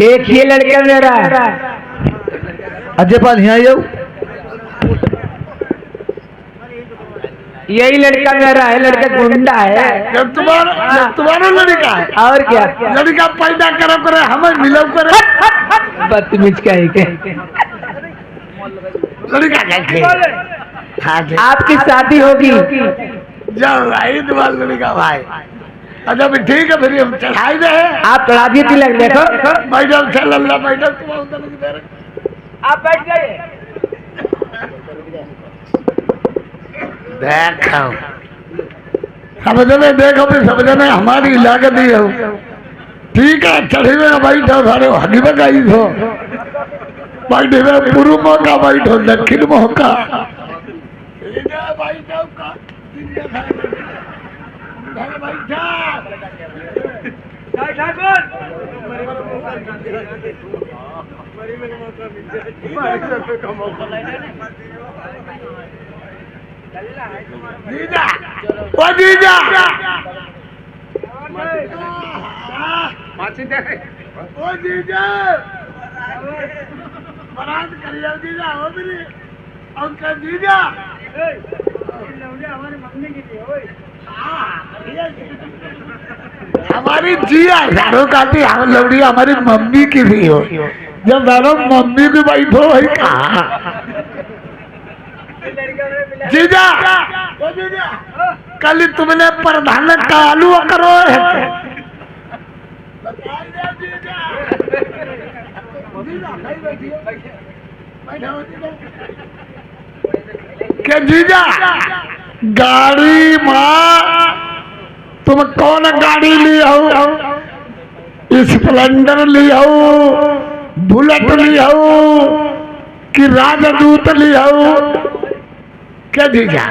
देखिए लड़का मेरा अजय पाल यहाँ आओ। यही लड़का मेरा है, लड़का गुंडा है। जब तुम्हारा लड़का है और क्या लड़का पैदा करो करे हमें मिलो करे बदतमीज का है के लड़का कैसे आपकी शादी होगी जब भाई तुम्हारा लड़का भाई अच्छा भी ठीक है फिर हम चढ़ाई दे आप चढ़ा दिए तिलक। देखो मैडम चल अल्लाह मैडम तुम उधर लगी दे आप बैठ जाइए। देखो समझने देखो भी समझने हमारी लागत ही हो ठीक है चढ़ी में बैठो सारे हगी में गई हो बैठे में पूर्व मौका बैठो दक्षिण मौका जीजा ओ जीजा ओ जीजा बारात करिए जीजा हो मेरी अंकल जीजा हमारी मम्मी की थी हमारी जिया सारों का थी हम लौड़ी हमारी मम्मी की भी हो जब सारों मम्मी भी बैठो भाई कहा जीजा ओ जीजा कल तुमने प्रधान कालू करो है क्या जीजा गाड़ी माँ तुम कौन गाड़ी ली हो स्प्लेंडर ली हो बुलेट ली हो कि राजदूत ली हो क्या जीजा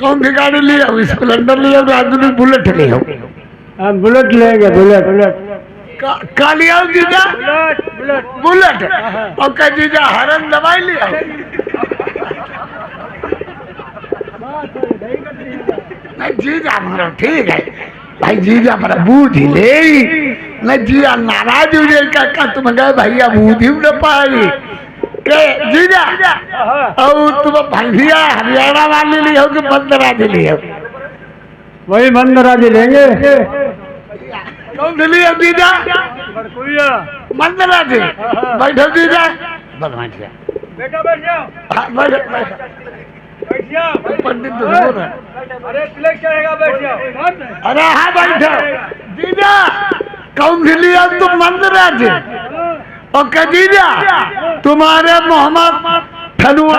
कौन सी गाड़ी ली हो स्प्लेंडर ली हो राजदूत बुलेट ली हो हम बुलेट लेंगे बुलेट का लिया हो जीजा बुलेट और क्या जीजा हरन दवाई लिया नहीं जीजा हमारा ठीक है भाई जीजा हमारा बूझ ले नहीं जीजा नाराज हो जाए का तुम गए भैया बूझ ही न पाई के जीजा और तुम भैया हरियाणा वाली ली हो कि बंदराज ली हो वही बंदराज लेंगे। कौन सी ली हो जीजा बंदराज बैठो जीजा बेटा बैठ जाओ पंडित तो अरे तिलक चढ़ेगा बैठ जाओ। अरे हाँ बैठो जीजा कौन सी लिया तुम मंदराज और क्या जीजा तुम्हारे मोहम्मद ठनुआ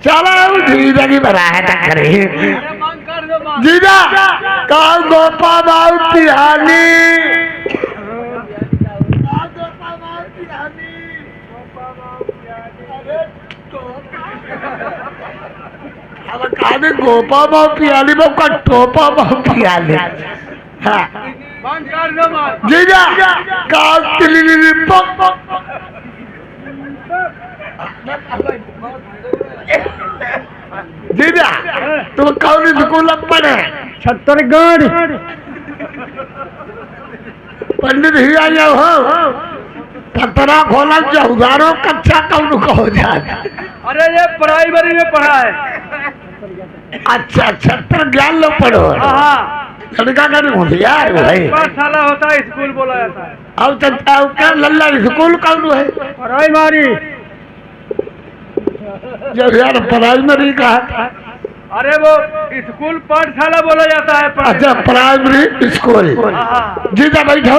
चलो जीजा की बरात करे जीजा कहा गोपा बाबू तिहानी अब कहा गोपा बाबू पियाली बाबू का टोपा बाबू पियाली हाँ जीजा कहा जीजा तुम कौन स्कूल पढ़े छत्तीसगढ़ पंडित ही आया हो पतरा खोला चौधारो कच्चा कौन को हो जाए अरे ये प्राइमरी में पढ़ा है। अच्छा छत्र ज्ञान लो पढ़ो लड़का का होशियार भाई पाठशाला होता है स्कूल बोला जाता है। अब क्या लल्ला स्कूल कौन है प्राइमरी जब यार प्राइमरी कहा था अरे वो स्कूल पाठशाला बोला जाता है। अच्छा प्राइमरी स्कूल जीजा बैठो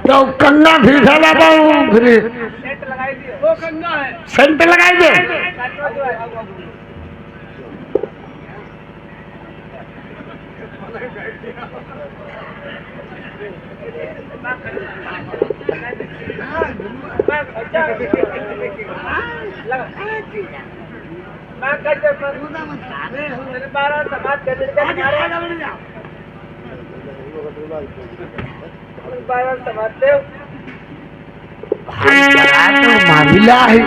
तो कंगा फीसा लाता हूँ फिर वो कंगा है सेंट लगाई दे मामला है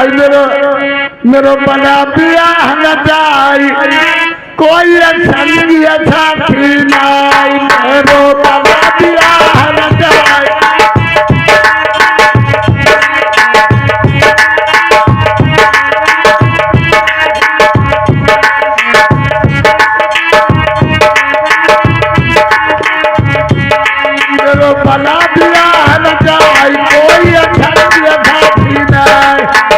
भाई मेरो बना बियाह न जाई कोई संगिया साथी नाई मेरो बना बियाह न जाई मेरो बना बियाह न जाई कोई संगिया साथी नाई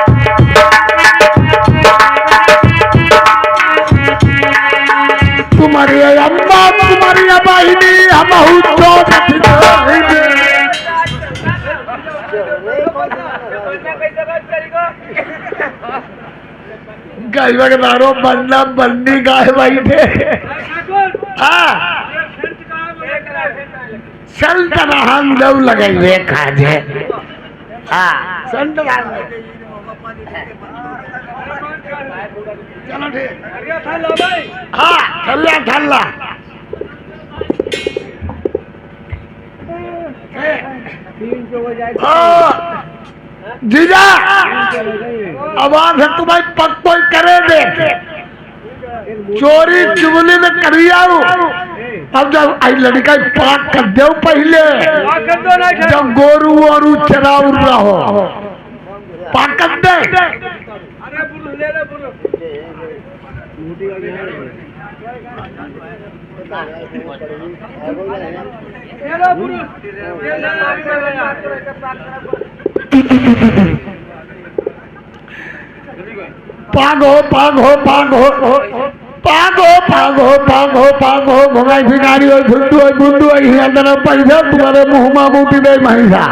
तुम्हारी अम्मा तुम्हारी बहिनी हम गाय बगदारो बनना बननी गाय भाई थे संत रहन दव लगाई वे खाजे संत चलो ठीक ठल्ला ठल्ला जीजा आवाज है तुम्हें पक कोई करे दे चोरी चुगली में करी आओ अब जब आई लड़का पाक कर दो पहले जब गोरू और चराऊ रहो पाक कर दे पागो पागो पागो पागो पागो पागो पागो भगाई भिखारी हो झुंडू हो गुंडू हो ही अंदर पैसा तुम्हारे मुंह में बूटी दे महिला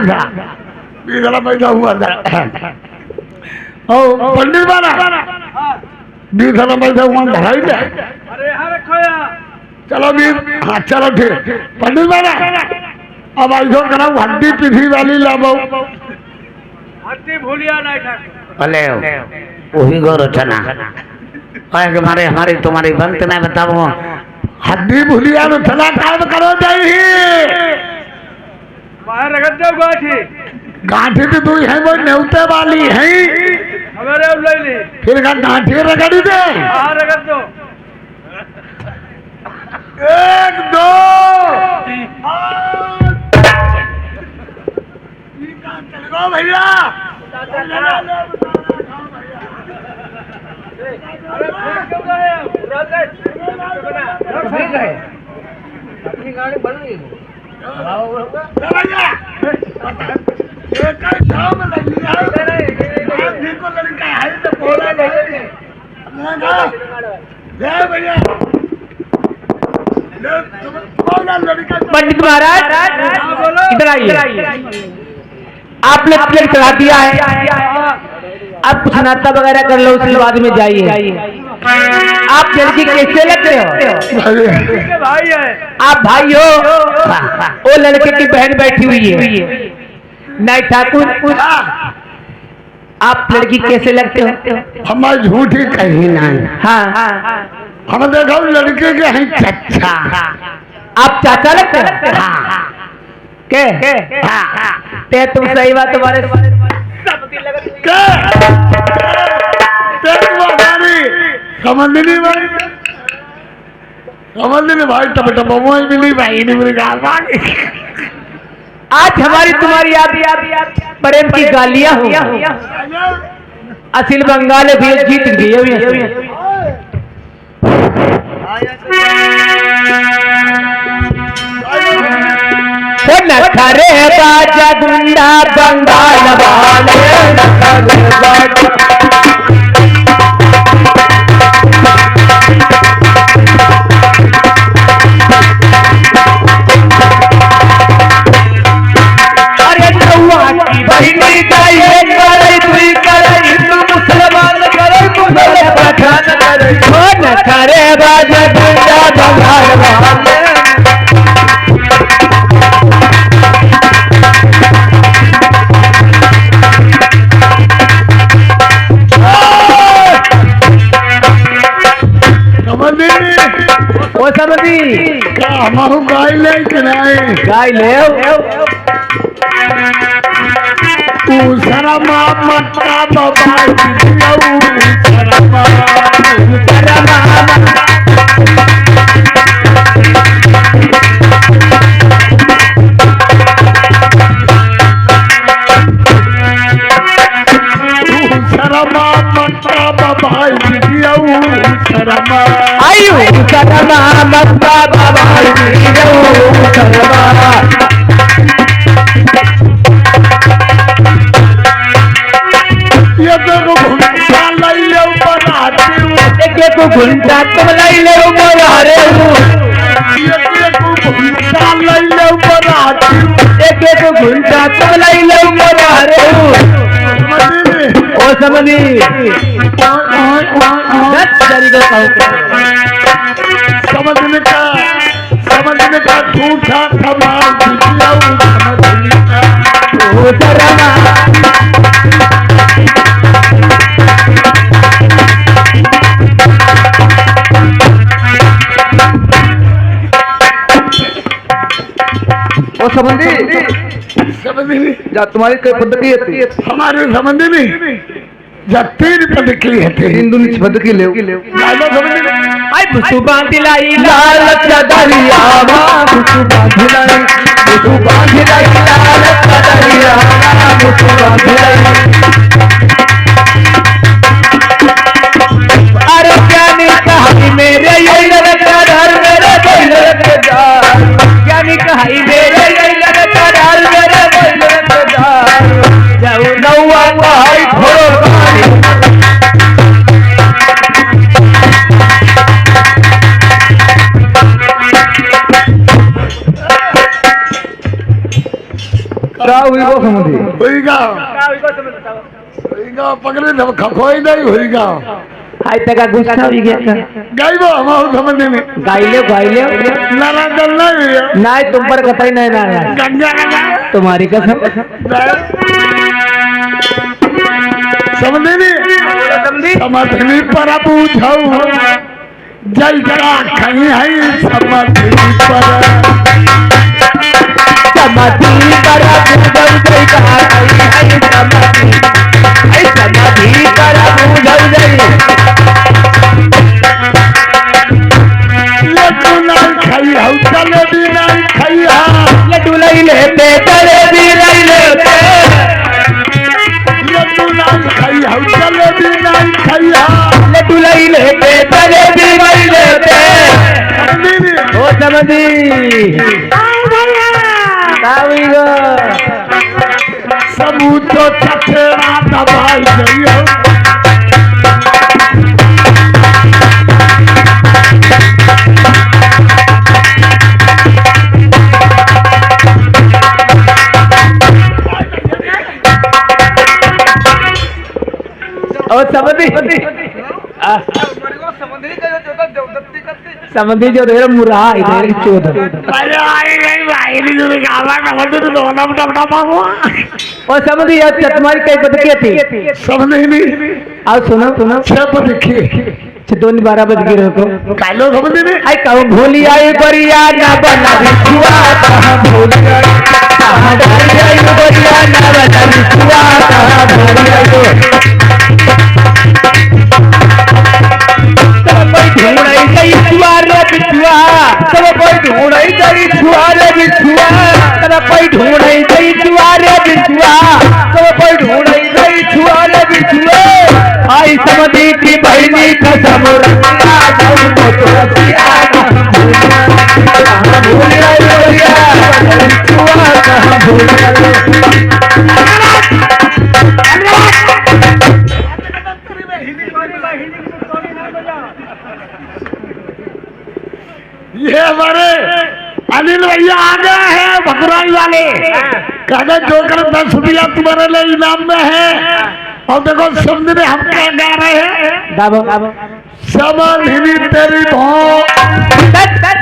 बीगला पैसा हुआ था ओ पंडित बाना बीगला पैसा हुआ धराई दे अरे यहाँ रखो यार चलो भी हाँ चलो ठीक पंडित बाना अब ऐसा करा हड्डी पीठी वाली लाबो हड्डी भूलिया नहीं था भले वही गौरव चना हमारे तुम्हारी बनते नहीं बताओ हड्डी भूलिया तो चला काम करो जाइए बाहर रख दो गाठी गांठी तो तू है वो न्योते वाली है हमारे अब ले ली फिर का गांठी रगड़ी दे बाहर रख दो एक दो चलो भैया अरे क्यों गए अपनी गाड़ी बन गई भैया एक शाम लगी है भी को लड़का है तो बोला नहीं ले भैया पंडित महाराज इधर आइए आप लोग प्लेट चढ़ा दिया है अब कुछ नाश्ता वगैरह कर लो उसके बाद में जाइए आप लड़की कैसे लगते हो भाई है आप भाई हो वो लड़के की बहन बैठी हुई है नहीं ठाकुर आप लड़की कैसे लगते हो हमारी झूठी कहीं नहीं हाँ हम देखो लड़के के हैं चचा आप चाचा लगते हो के ते तुम सही बात तुम्हारे समझनी भाई समझनी भाई तब टपमोई मिली भाई नहीं मेरी गाल आज हमारी तुम्हारी याद प्रेम की गालियां हो असिल बंगाल भी जीत गई नखरे बाजा गुंडा बंगाल वाले अरे नौआ की बहिनी चाहिए करे तुई करे हिंदू मुसलमान करे मुसलमान पठान करे नखरे बाजा गुंडा बंगाल वाले ओ समझी क्या हमारू गाय ले के आए गाय ले तू शरमा मक्का बाबा शरमा शरमा मक्का बाबा शरमा आयु शरमा मक्का बाबा शरमा ये देखो घुंटा लाई ले ऊपर आती हूँ एक घुंटा तुम लाई ले ऊपर आ रहे हो ये देखो घुंटा लाई ले ऊपर आती हूँ एक घुंटा तुम लाई ले ऊपर आ रहे हो ओ समझी समझने का झूठा कमाल समझने का ओ शरमा संबंधी तुम्हारी कोई पद्धति है हमारे संबंधी नहीं जब 3 पद की है तीन दुनिया पद्धति ले आई बुसु बांधिलाई लाल चदरिया बुसु बांधिलाई लाल चदरिया बुसु बांधिलाई अरे क्या नहीं कहानी मेरे ये लड़का डर मेरे कोई लड़के डर क्या नहीं कहानी मेरे ये लड़का डर मेरे कोई लड़के डर जाओ नौवा भाई थोड़ो होईगा पकड़े न खखोई नहीं होईगा हाय तका गुस्सा हो गया गाइबो हमारे संबंधी में गाइले नारा दल नहीं नहीं तुम पर कतई नहीं ना गंगा तुम्हारी कसम संबंधी में समझनी पर पूछाऊ जय जरा कहीं है समझनी पर समाधि करा भूजल जय कहा आई समाधि करा भूजल जय लड्डू नहीं खाई हूँ चले भी नहीं खाई लड्डू लाई लेते चले भी नहीं लेते लड्डू नहीं खाई हूँ चले भी नहीं खाई लड्डू लाई लेते चले भी नहीं लेते ओ समझी सबूत तो चचेरा दबाई गई हो और समझी जो देर मुरा इधर चोद अरे आई नहीं भाई नहीं जो गावा ना बोल तो दोनों टपटा पाऊँ और समझी यार तुम्हारी कई पद्धति थी सब नहीं आओ सुनो 6 पद की 12 बज गए तो कालो समझ नहीं आई कहूँ भूली आई बरिया ना बना बिछुआ कहाँ भूली आई बरिया ना बना बिछुआ कहाँ भूली आई ढूंढाई गई छुआरे बिछुआ तब कोई ढूंढाई गई छुआरे बिछुआ तब कोई ढूंढाई गई छुआरे बिछुआ तब कोई ढूंढाई गई छुआरे बिछुआ आई समझी की बहनी कसम रखा जाऊं तो रसिया कहाँ भूल गई बोलिया बिछुआ कहाँ भूल गई ये हमारे अनिल भैया आ गए हैं भकुराई वाले कहते जोकर 10 रुपया तुम्हारे लिए इनाम में है और देखो समझ में हम क्या गा रहे हैं समझनी तेरी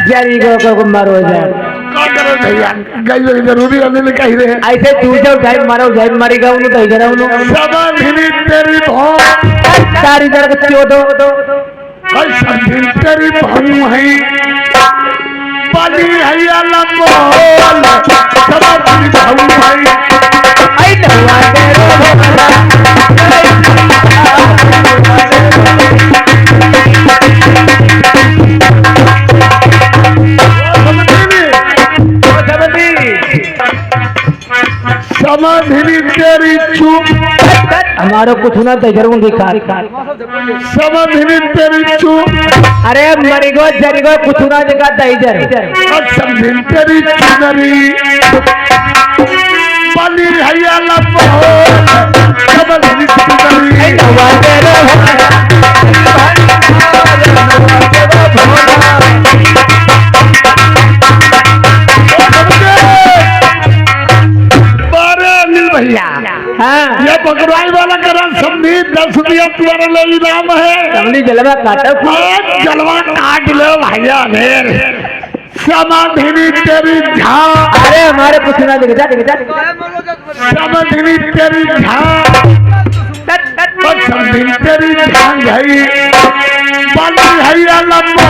जारी को मारो जाए क्या करो भैया गई जरूरी अनिल कह रहे हैं ऐसे तू जाओ जाए मारो जाए मारेगा उन्होंने तो जरा उन्होंने समझनी तेरी सारी जरा चोदो समझनी तेरी भाऊ है बली है लंबोल समझनी भाऊ है आई नौवा तेरो समाधि तेरी चूप हमारो कुछ ना तजर्बों की कार समाधि तेरी चूप अरे मरिगो जरिगो कुछ ना जगह तजर समझी तेरी चुनरी बनी हैया लम्बो समझी चुनरी नौवा तेरो भैया हाँ ये पकड़ाई वाला करा समझी 10 रुपया तुम्हारे लिए इनाम है कमली जलवा काटा जलवा काट लो भैया ढेर समाधि तेरी झा अरे हमारे कुछ ना दिख जा समाधि तेरी झा समझी तेरी झांग है बनी हैया लम्बो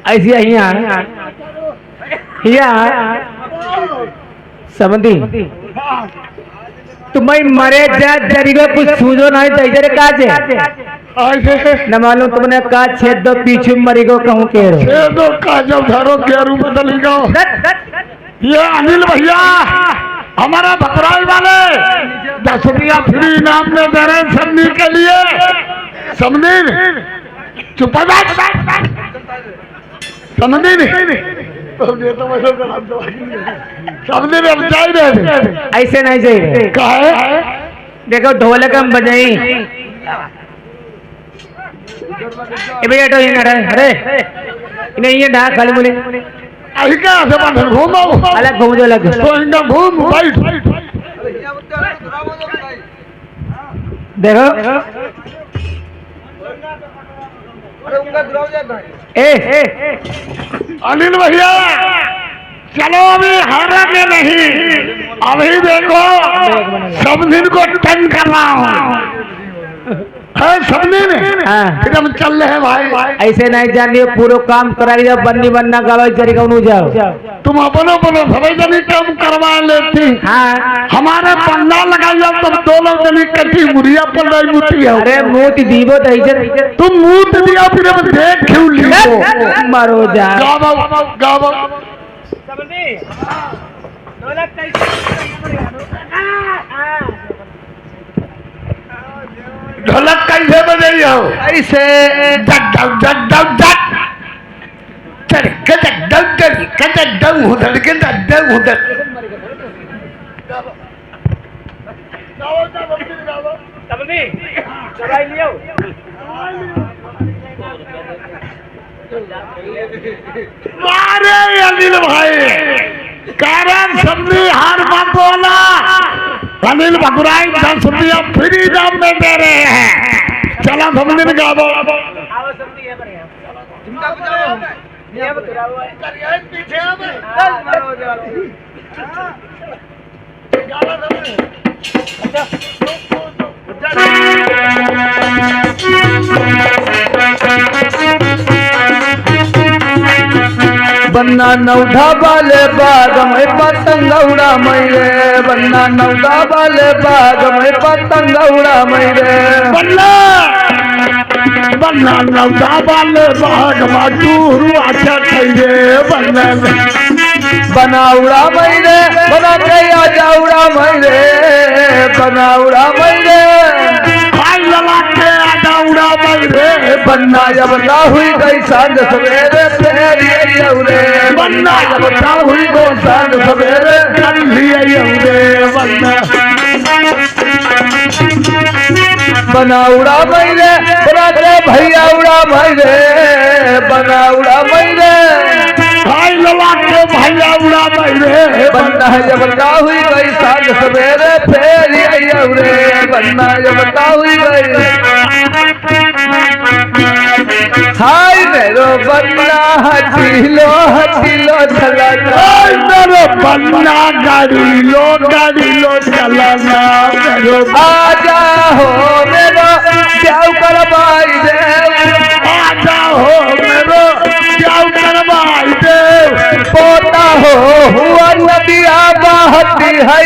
ऐसी समझी तुम्हें मरे जा जरिगो कुछ सूझो नहीं तो इधर काजे न मालूम तुमने का छेद दो पीछे मरिगो कहूँ के दो का जब धरो के रूप बदल गो ये अनिल भैया हमारा भकराई वाले 10 रुपया फ्री इनाम में दे रहे समझी के लिए समझी चुप समझी समझी ऐसे नहीं चाहिए काहे देखो ढोलक हम बजाई भैया तो अरे इन्हें ये ढाक खाली बोले क्या घूमो अलग घूम जो अलग तो इनका घूम बैठ देखो अनिल भैया चलो अभी हारेंगे नहीं अभी देखो सब दिन को तंग कर रहा हूँ सब दिन फिर हम चल रहे हैं भाई ऐसे नहीं जानिए पूरा काम कराई जब बन्नी बनना गवाई चरी कौन जाओ तुम अपनो सभी जनी काम करवा लेती हाँ हमारे पंडा लगाइए तब 2 लोग जनी कटी मुरिया पर नहीं मुती है अरे मूत दीवो तो इधर तुम मूत दिया फिर हम देख क्यों लियो मारो जा गावो ढोलक कैसे बजाई हो ऐसे जग मारे अनिल भाई कारण समझी हार मत बोला अनिल भगुराई 10 रुपया फ्री दाम में दे रहे हैं चला समझी गावो बन्ना नौधा वाले बाग में पतंग उड़ा मैरे बन्ना नौधा वाले बाग में पतंग उड़ा मैरे बन्ना नौधा वाले बाग में टूरू अच्छा खैरे बना उड़ा मैरे बना के आजा उड़ा मैरे बना उड़ा मैरे भाई लगा के आजा उड़ा मैरे बन्ना जब ना हुई गई सांझ सवेरे तेरी रे बन्ना जब ना हुई गो सांझ सवेरे कर लिए बन्ना बना उड़ा मैरे बना के भैया उड़ा मैरे बना उड़ा मैरे भाई लगा के भैया उड़ा मैरे बन्ना जब ना हुई गई सांझ सवेरे फेरी रे बन्ना जब ना हुई गई हाय मेरो बन्ना हटिलो चलाना मेरे बन्ना गाड़ी लो चलाना मेरे आजा हो मेरो प्याऊ करवाई दे आजा हो मेरो प्याऊ करवाई दे पोता हो हुआ नदिया बहती है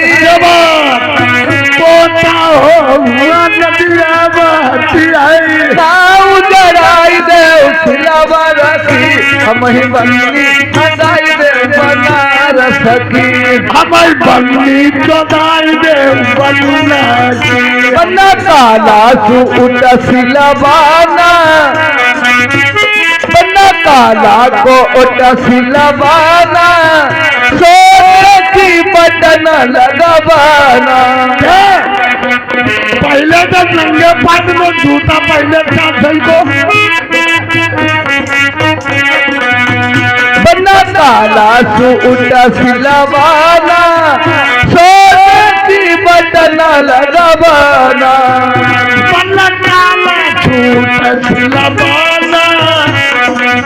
पोता हो हुआ नदिया बहती है नाव जराई दे सिलावा रखी हम ही बन्नी हटाई दे बनारस की हमारी बन्नी चौदाई दे बन्ना काला सूट सिलवाना बन्ना काला को उठ सिलवाना सोने की बटन लगवाना पहले तो नंगे पाट में जूता पहले साथी को बन्ना काला सूट सिलवाना सोने की बटन लगवाना बन्ना काला सूट सिलवाना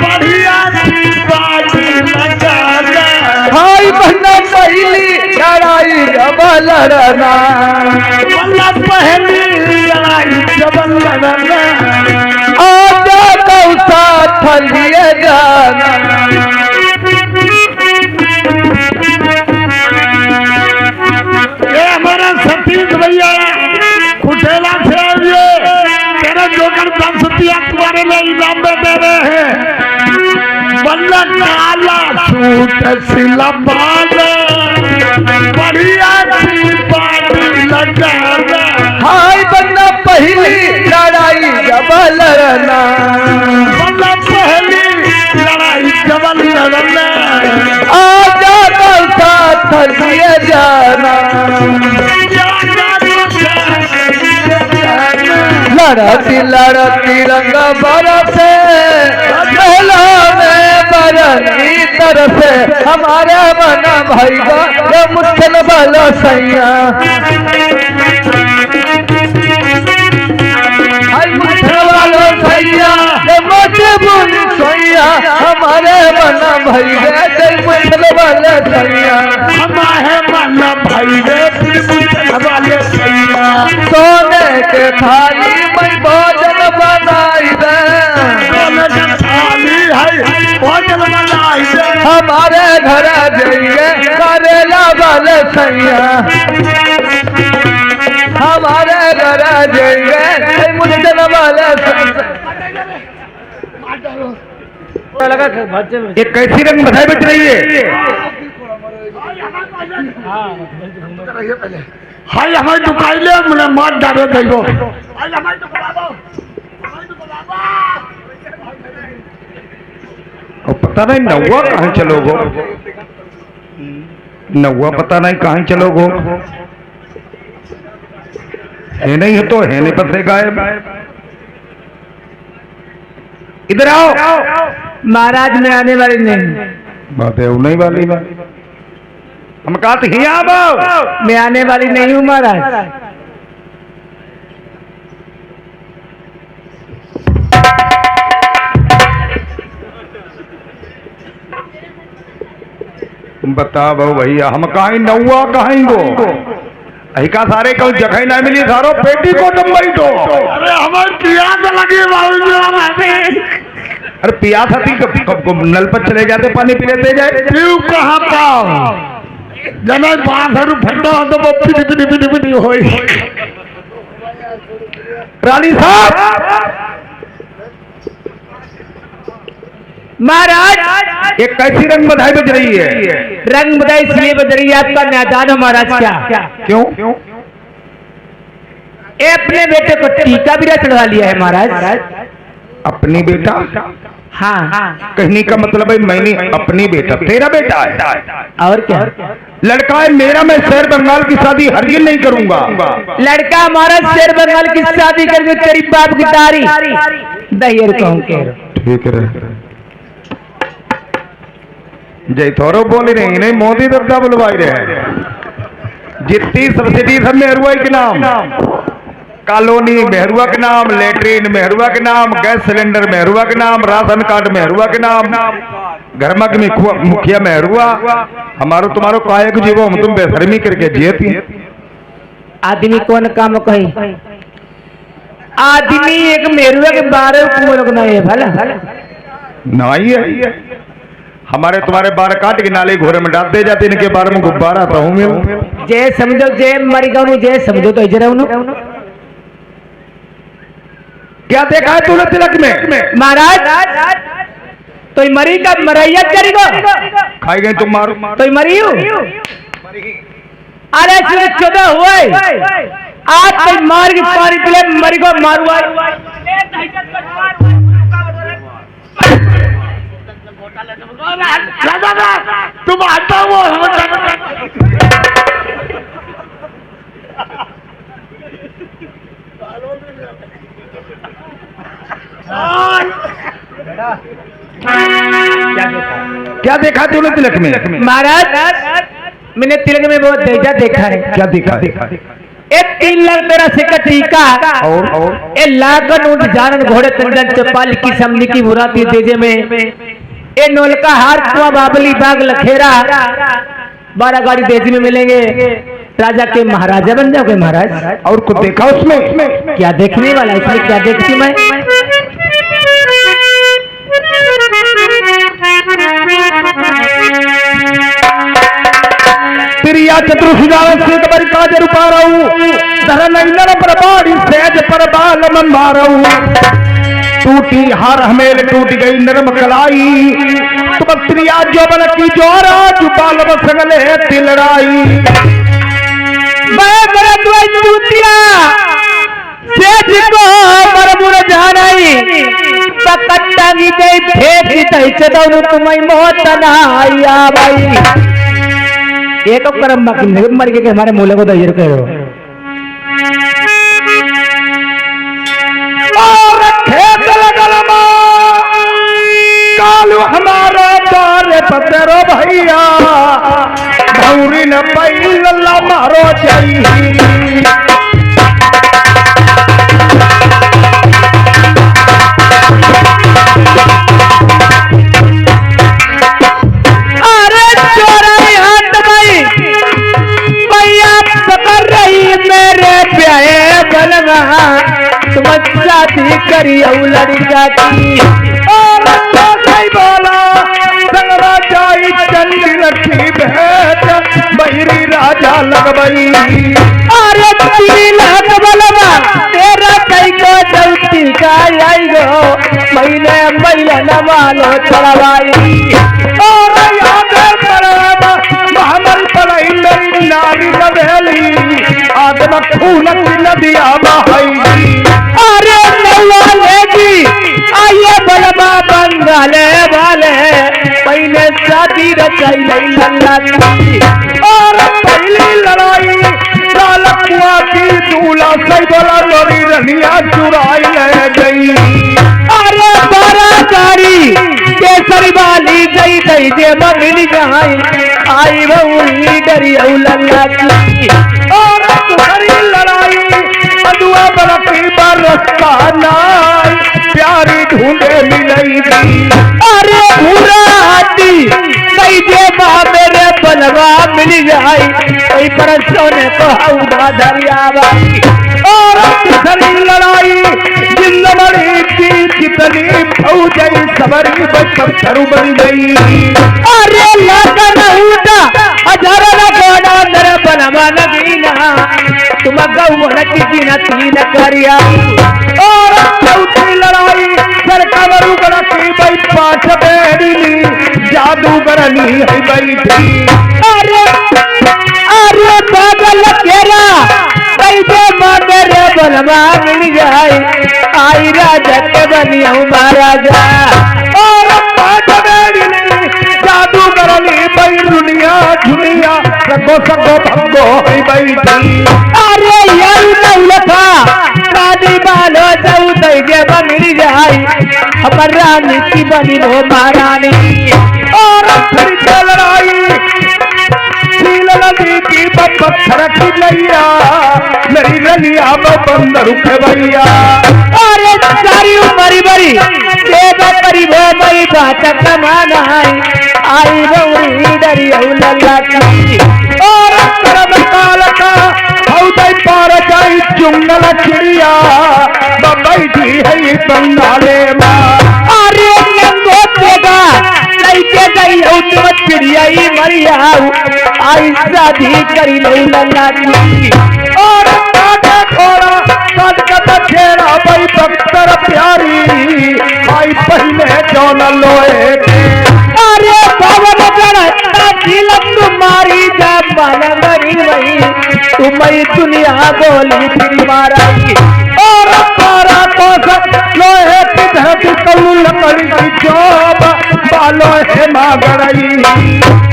बढ़िया सी बाजी लगाना हाय बन्ना पहली लड़ाई जबल लड़ना बन्ना पहली लड़ाई जबल लड़ना आजा तो साथ लिए जाना ये हमारा सतीश भैया कुटेला से आइए तेरे जोकर 10 रुपया तुम्हारे लिए इनाम में दे रहे हैं बन्ना काला सूट सिलवाना बढ़िया सी बाजी लगाना हाय बन्ना पहली लड़ाई जबल लड़ना बन्ना पहली लड़ाई जबल लड़ना आजा तो साथ लिए जाना लड़ती रंग बरसे पहला में बरनी तरसे हमारे मन भाई ये मुश्किल वाला सैया मुश्किल वाला सैया ये मजबूर सैया हमारे मन भाई ये मुश्किल वाला सैया हमारे मन भाई वाले सैया सोने के थाली में भोजन बनाई दे सोने के थाली है भोजन बनाई दे हमारे घर जाइए करेला वाले सैया हमारे घर जाइए मुश्किल वाले ये कैसी रंग बधाई बच रही है? हाय हमारी दुकान ले मुझे मार डालो देखो और पता नहीं नौवा कहाँ चलोगो नौवा पता नहीं कहाँ चलोगो है नहीं है तो है नहीं पत्ते गायब इधर आओ महाराज में आने वाली नहीं बात है नहीं वाली हम कहा ही आओ मैं आने वाली नहीं हूँ महाराज बताओ भैया हम कहीं नौवा कहीं गो अहिका सारे कल जगह ना मिली सारो पेटी को दम्बई दो अरे हमारी प्यास लगी बाबू अरे प्यास थी कब नल पर चले जाते पानी पी लेते जाए क्यों कहाँ पाओ जना बाहर फंडा तो वो पिटी होई रानी साहब महाराज ये कैसी रंग बधाई बज रही है? रंग बधाई इसलिए बज रही है आपका नादान हो महाराज क्या क्यों ये अपने बेटे को टीका भी चढ़वा लिया है महाराज अपनी बेटा हाँ कहने का मतलब है मैंने अपनी बेटा तेरा बेटा है और क्या लड़का है मेरा मैं शेर बंगाल की शादी हरगिज नहीं करूंगा लड़का हमारा शेर बंगाल की शादी करके तेरी बाप की तारी दहियर कहूँ के ठीक है जय थोरो बोली नहीं नहीं मोदी दर्जा बुलवाई रहे जितनी सब्सिडी सब में अरुआई के नाम कॉलोनी मेहरुआ के नाम, लेटरिन मेहरुआ के नाम, गैस सिलेंडर मेहरुआ के नाम, राशन कार्ड मेहरुआ के नाम, घर में मुखिया मेहरुआ। हमारो तुम्हारो काहे को जीवो, हम तुम बेशर्मी करके जिए थी। आदमी कौन काम कही, आदमी एक मेरुआ के 12 कुएं ना है भला नहीं है। हमारे तुम्हारे बार काट के नाले घोरे में डाल दे जाते, इनके बारे में गुब्बारा तो हूँ मैं। जय समझो जय मरी गाँव जय समझो तो इजरा क्या देखा है तूने तिलक में? महाराज तो मरी का मरैया चली गो खाई गए तुम मारो तो मरी हूँ। अरे सूरज 14 हुए आज तो मार के पानी पिले मरी को मारुआ। तुम आता हो क्या देखा तूने तिलक में? महाराज मैंने तिलक में बहुत तेजा देखा है। क्या देखा? एक 3 लाख तेरा से का टीका और ए लागन उठ जानन घोड़े तंजन चपाल की समनी की मुराती तेजे में ए नोल का हार कुआ बाबली बाग लखेरा 12 गाड़ी देजी में मिलेंगे। राजा के महाराजा बन जाओगे महाराज। और कुछ देखा उसमें? क्या देखने वाला, इसमें क्या देखती मैं? प्रिया चतुर्भुजान से कबर काज रूपारऊ धरन इंद्र प्रभारी सेज पर बाल मन मारऊ। टूटी हार हमेल टूट गई नरम कलाई, तुम प्रिया जो बन की जोरा जुबाल बसगले तिलराई। मैं बड़ा टूटिया सेज को मरमुर जानाई पकट्टा की गई फेंक दी चदौनु तुम्हें मोहत ना आया भाई। एक करम मर के हमारे मूल्य को दजर करो और खेत लगल कालू हमारा द्वार पतरो भैया भौरी न पैला मारो चाहिए। शादी करी लड़का की और सही बोला संगरा जाई चंदी रखी भेंट बहिरी राजा लगबई। अरे 3 लाख बलवा तेरा कई को चौथी का आई गो महीने महीने न मालो चढ़वाई। और याद पड़ेगा महमल पड़ई मेरी नारी नवेली आदम खून की नदिया बहाई। अरे लेगी आइए बलमा बंगाले वाले पहले शादी रचाई लल्ला की। और पहली लड़ाई कालकुआ की दूल्हा सही बोला लोरी रनिया चुराई ले गई। अरे 12 गाड़ी केसरी वाली गई गई जे मिल जाई आई बहुली डरी लल्ला की। और तुम्हारी लड़ाई अदुआ बरफी बरसता नाई प्यारी ढूंढे मिलई। अरे पूरा हाथी कई जेबा मेरे बलवा मिल जाई कई पर सोने को हौदा दरियावा। और दूसरी लड़ाई जिंदगी की कितनी फौजई सबरी पत्थर बन गई। अरे लगन उठा हजार गोड़ा दर बनवा नगीना तुम गौवन की गिनती न करिया। और चौथी लड़ाई सरकारू गणती बई 5 बेड़ी जादूगरनी है बैठी। अरे अरे पागल केरा कैसे मेरे बनवा मिल जाए आई राजा के बनिया महाराजा। और 5 बेड़ी जादूगरनी बई दुनिया झुनिया सगो सगो भंगो है बैठी। अरे यार नौलखा शादी बालो जाऊ दैजे मिल जाए हमर रानी की बनी हो महारानी। और फिर से लड़ाई नदी की पत्थर की लैया मेरी गलिया बंद रुखे भैया अरे सारी उमरी बरी देव करी भो मई बात कमाना आई गौरी डरी लल्ला की और करम काल का हौदय पार जाई चुंगल चिड़िया बैठी है बंगाले माँ अरे नंगो देगा लइके गई हो तुम चिड़िया ही मरिया आई शादी करी लल्ला की और काटे थोड़ा कद कद खेरा भाई बख्तर प्यारी भाई पहले जौन लोए अरे पवन गणता तिलक तुम्हारी जब मन मरी वही तुम्हारी दुनिया बोली फिर माराई और पारा तो लोहे की धरती कलू लकड़ी की चोब बालो है मागरई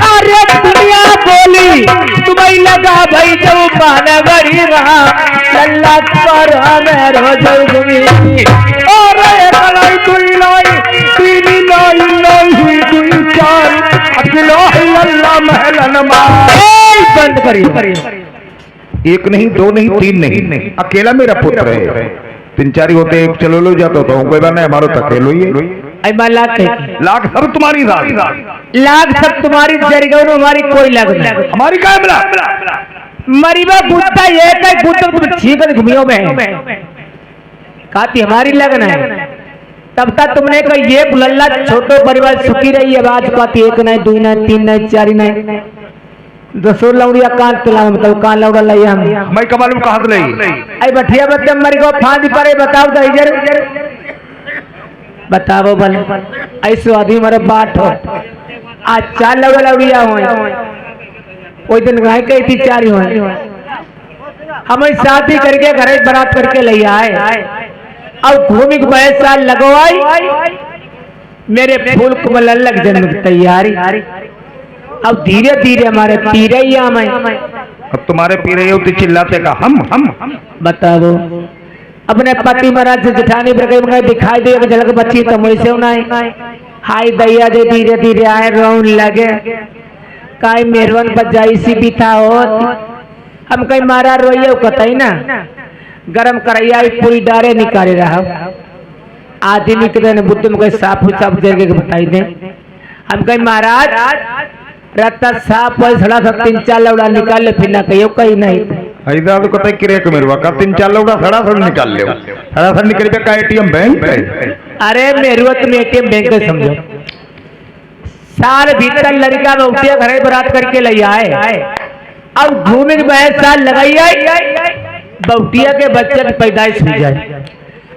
अरे दुनिया बोली तुम्हें लगा भाई जब मन मरी रहा लल्ला पर हमें रोज घूमी और एक लाई दुई लाई तीनी लाई लाई हुई दुई चार अकेलो है लल्ला महलन मार बंद करिए एक नहीं दो नहीं तीन नहीं अकेला मेरा पुत्र है तीन चार होते चलो लो जाता होता हूँ कोई बात नहीं हमारो तक लो ये लाख सब तुम्हारी लाख सब तुम्हारी जरिगौन हमारी कोई लग नहीं हमारी क्या मिला मरीबा बुद्धा ये कई बुद्ध तुम छीकर घूमियो में काती हमारी लगन है तब तक तुमने कहा ये बुलल्ला छोटो परिवार सुखी रही है आज पाती एक नहीं दो नहीं तीन नहीं चार नहीं दसो लौड़िया कान तुला मतलब कान लौड़ा लई हम मैं कमाल में कहा लई आई बठिया बच्चे मरी को फांदी परे बताओ तो इधर बताओ बल ऐसो आदमी हमारे बाट हो आज चार लौड़ा लौड़िया हो कोई दिन गाय कही थी चार हो हमें शादी करके घर बारात करके ले आए अब घूमी को 22 साल लगवाई मेरे फूल कमल लग जन्म की तैयारी अब धीरे धीरे हमारे पी रही है हमें अब तुम्हारे पी रही होती चिल्लाते का हम बताओ अपने पति महाराज से जिठानी पर दिखाई दे झलक बच्ची तो मुझे से हाय दैया दे धीरे धीरे आए रोन लगे काई मेहरवन पर जाई सी भी था हम कहीं मारा रोइया कतई ना गरम करैया पूरी डारे निकाले रहा आदमी के दिन बुद्ध में साफ साफ जगह बताई दे हम कहीं महाराज रत्ता साफ सड़ा सा 3-4 लौड़ा निकाल ले फिर ना कहियो कहीं नहीं ऐसा तो कतई किरे के मेरवा का 3-4 लौड़ा सड़ा सा निकाल ले सड़ा सा निकल पे का एटीएम बैंक अरे मेरुआ तुम एटीएम बैंक का समझो साल भीतर लड़का में उठिया घरे बारात करके ले आए अब घूमे के 22 साल लगाई आई बउटिया के बच्चे की पैदाइश हो जाए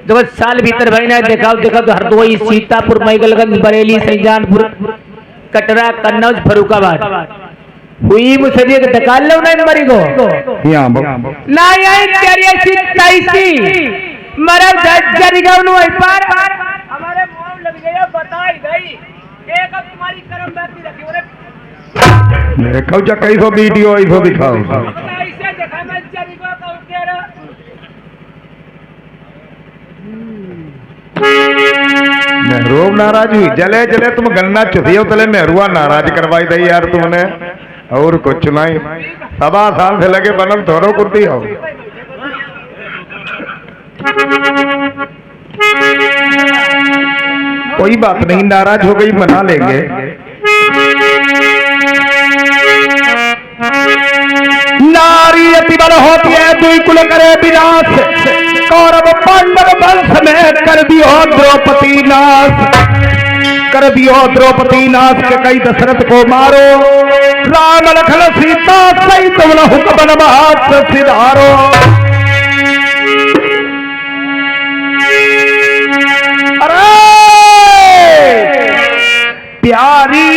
जब साल भीतर भाई ना देखा तो हरदोई सीतापुर मैगलगंज बरेली सैजानपुर कटरा कन्नौज फरुखाबाद हुई मुझे निकाल लो नहीं मरी को ना यही तेरी ऐसी तैसी मरब जरिगौन वही पार हमारे मुंह लग गया बताई गई एक अब तुम्हारी करम बाकी रखी ओरे देखो जा कई सौ वीडियो ऐसो दिखाओ ऐसे देखा मैं जरिगो का उकेरा मेहरू नाराज हुई जले जले तुम गन्ना चुसियो तले मेहरुआ नाराज करवाई दे यार तुमने और कुछ नहीं 7 साल से लगे बनल थोड़ो कुर्ती हो कोई बात नहीं नाराज हो गई मना लेंगे नारी अति बल होती है दुई कुल करे विनाश कौरव पांडव वंश में कर दियो द्रौपदी नाश कर दियो द्रौपदी नाश के कई दशरथ को मारो राम लखन सीता सहित हुक्म बनवास सिधारो अरे प्यारी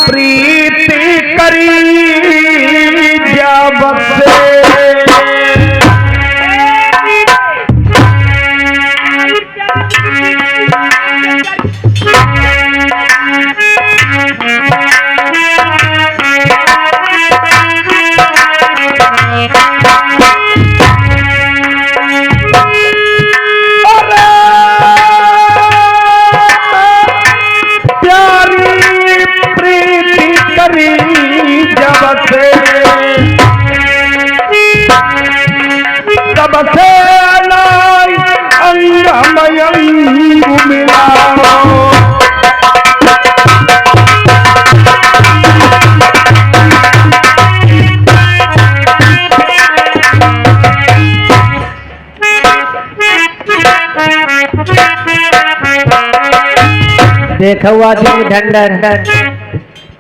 प्रीति करी जब से जब से नाई अंगमयंगु मिलाओ देखो आदमी ढंडर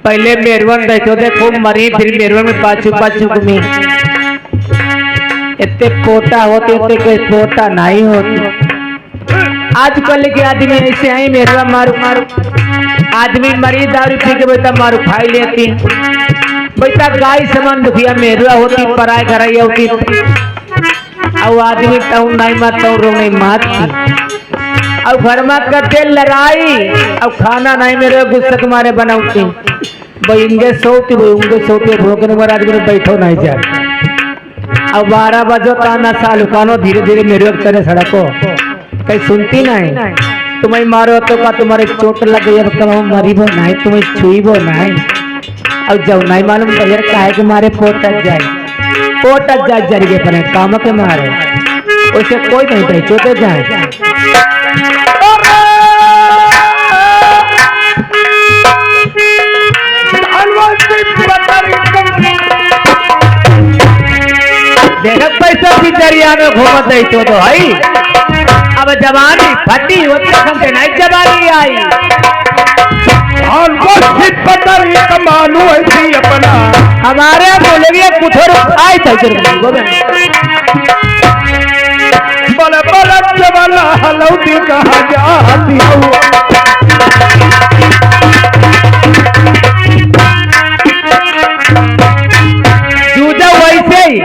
पहले मेरवन देखो देखो मरी फिर मेरवन में पाछू पाछू घूमी इतने पोता होते इतने कोई पोता नहीं होती आजकल के आदमी ऐसे आई मेरवा मारू मारू आदमी मरी दारू पी के बेटा मारू खाई लेती बेटा गाय समान दुखिया मेरवा होती पराय घर होती अब आदमी टाउन नहीं मात रो नहीं मात अब घर में करते लड़ाई अब खाना नहीं मेरे गुस्सा के मारे बनाऊती बंगे सोती भोगने में आदमी बैठो नहीं जा अब 12 बजो ताना साल कानो धीरे धीरे मेरे करे सड़को कहीं सुनती नहीं तुम्हें मारो तो का तुम्हारे चोट लग गई अब मरीबो नहीं तुम्हें छुईबो नहीं अब जब नहीं मालूम बगैर काहे के मारे पोटक जाए जरिए पर काम के मारे उसे कोई नहीं कहे चोटे जाए देखो पैसा पिचरिया में घूमत नहीं तो है अब जवानी फटी होती नहीं जवानी आई मानू ऐसी अपना हमारे बोले कुछ आए थे बल बल जवाला हलौती कहा जाती जूझा वैसे ही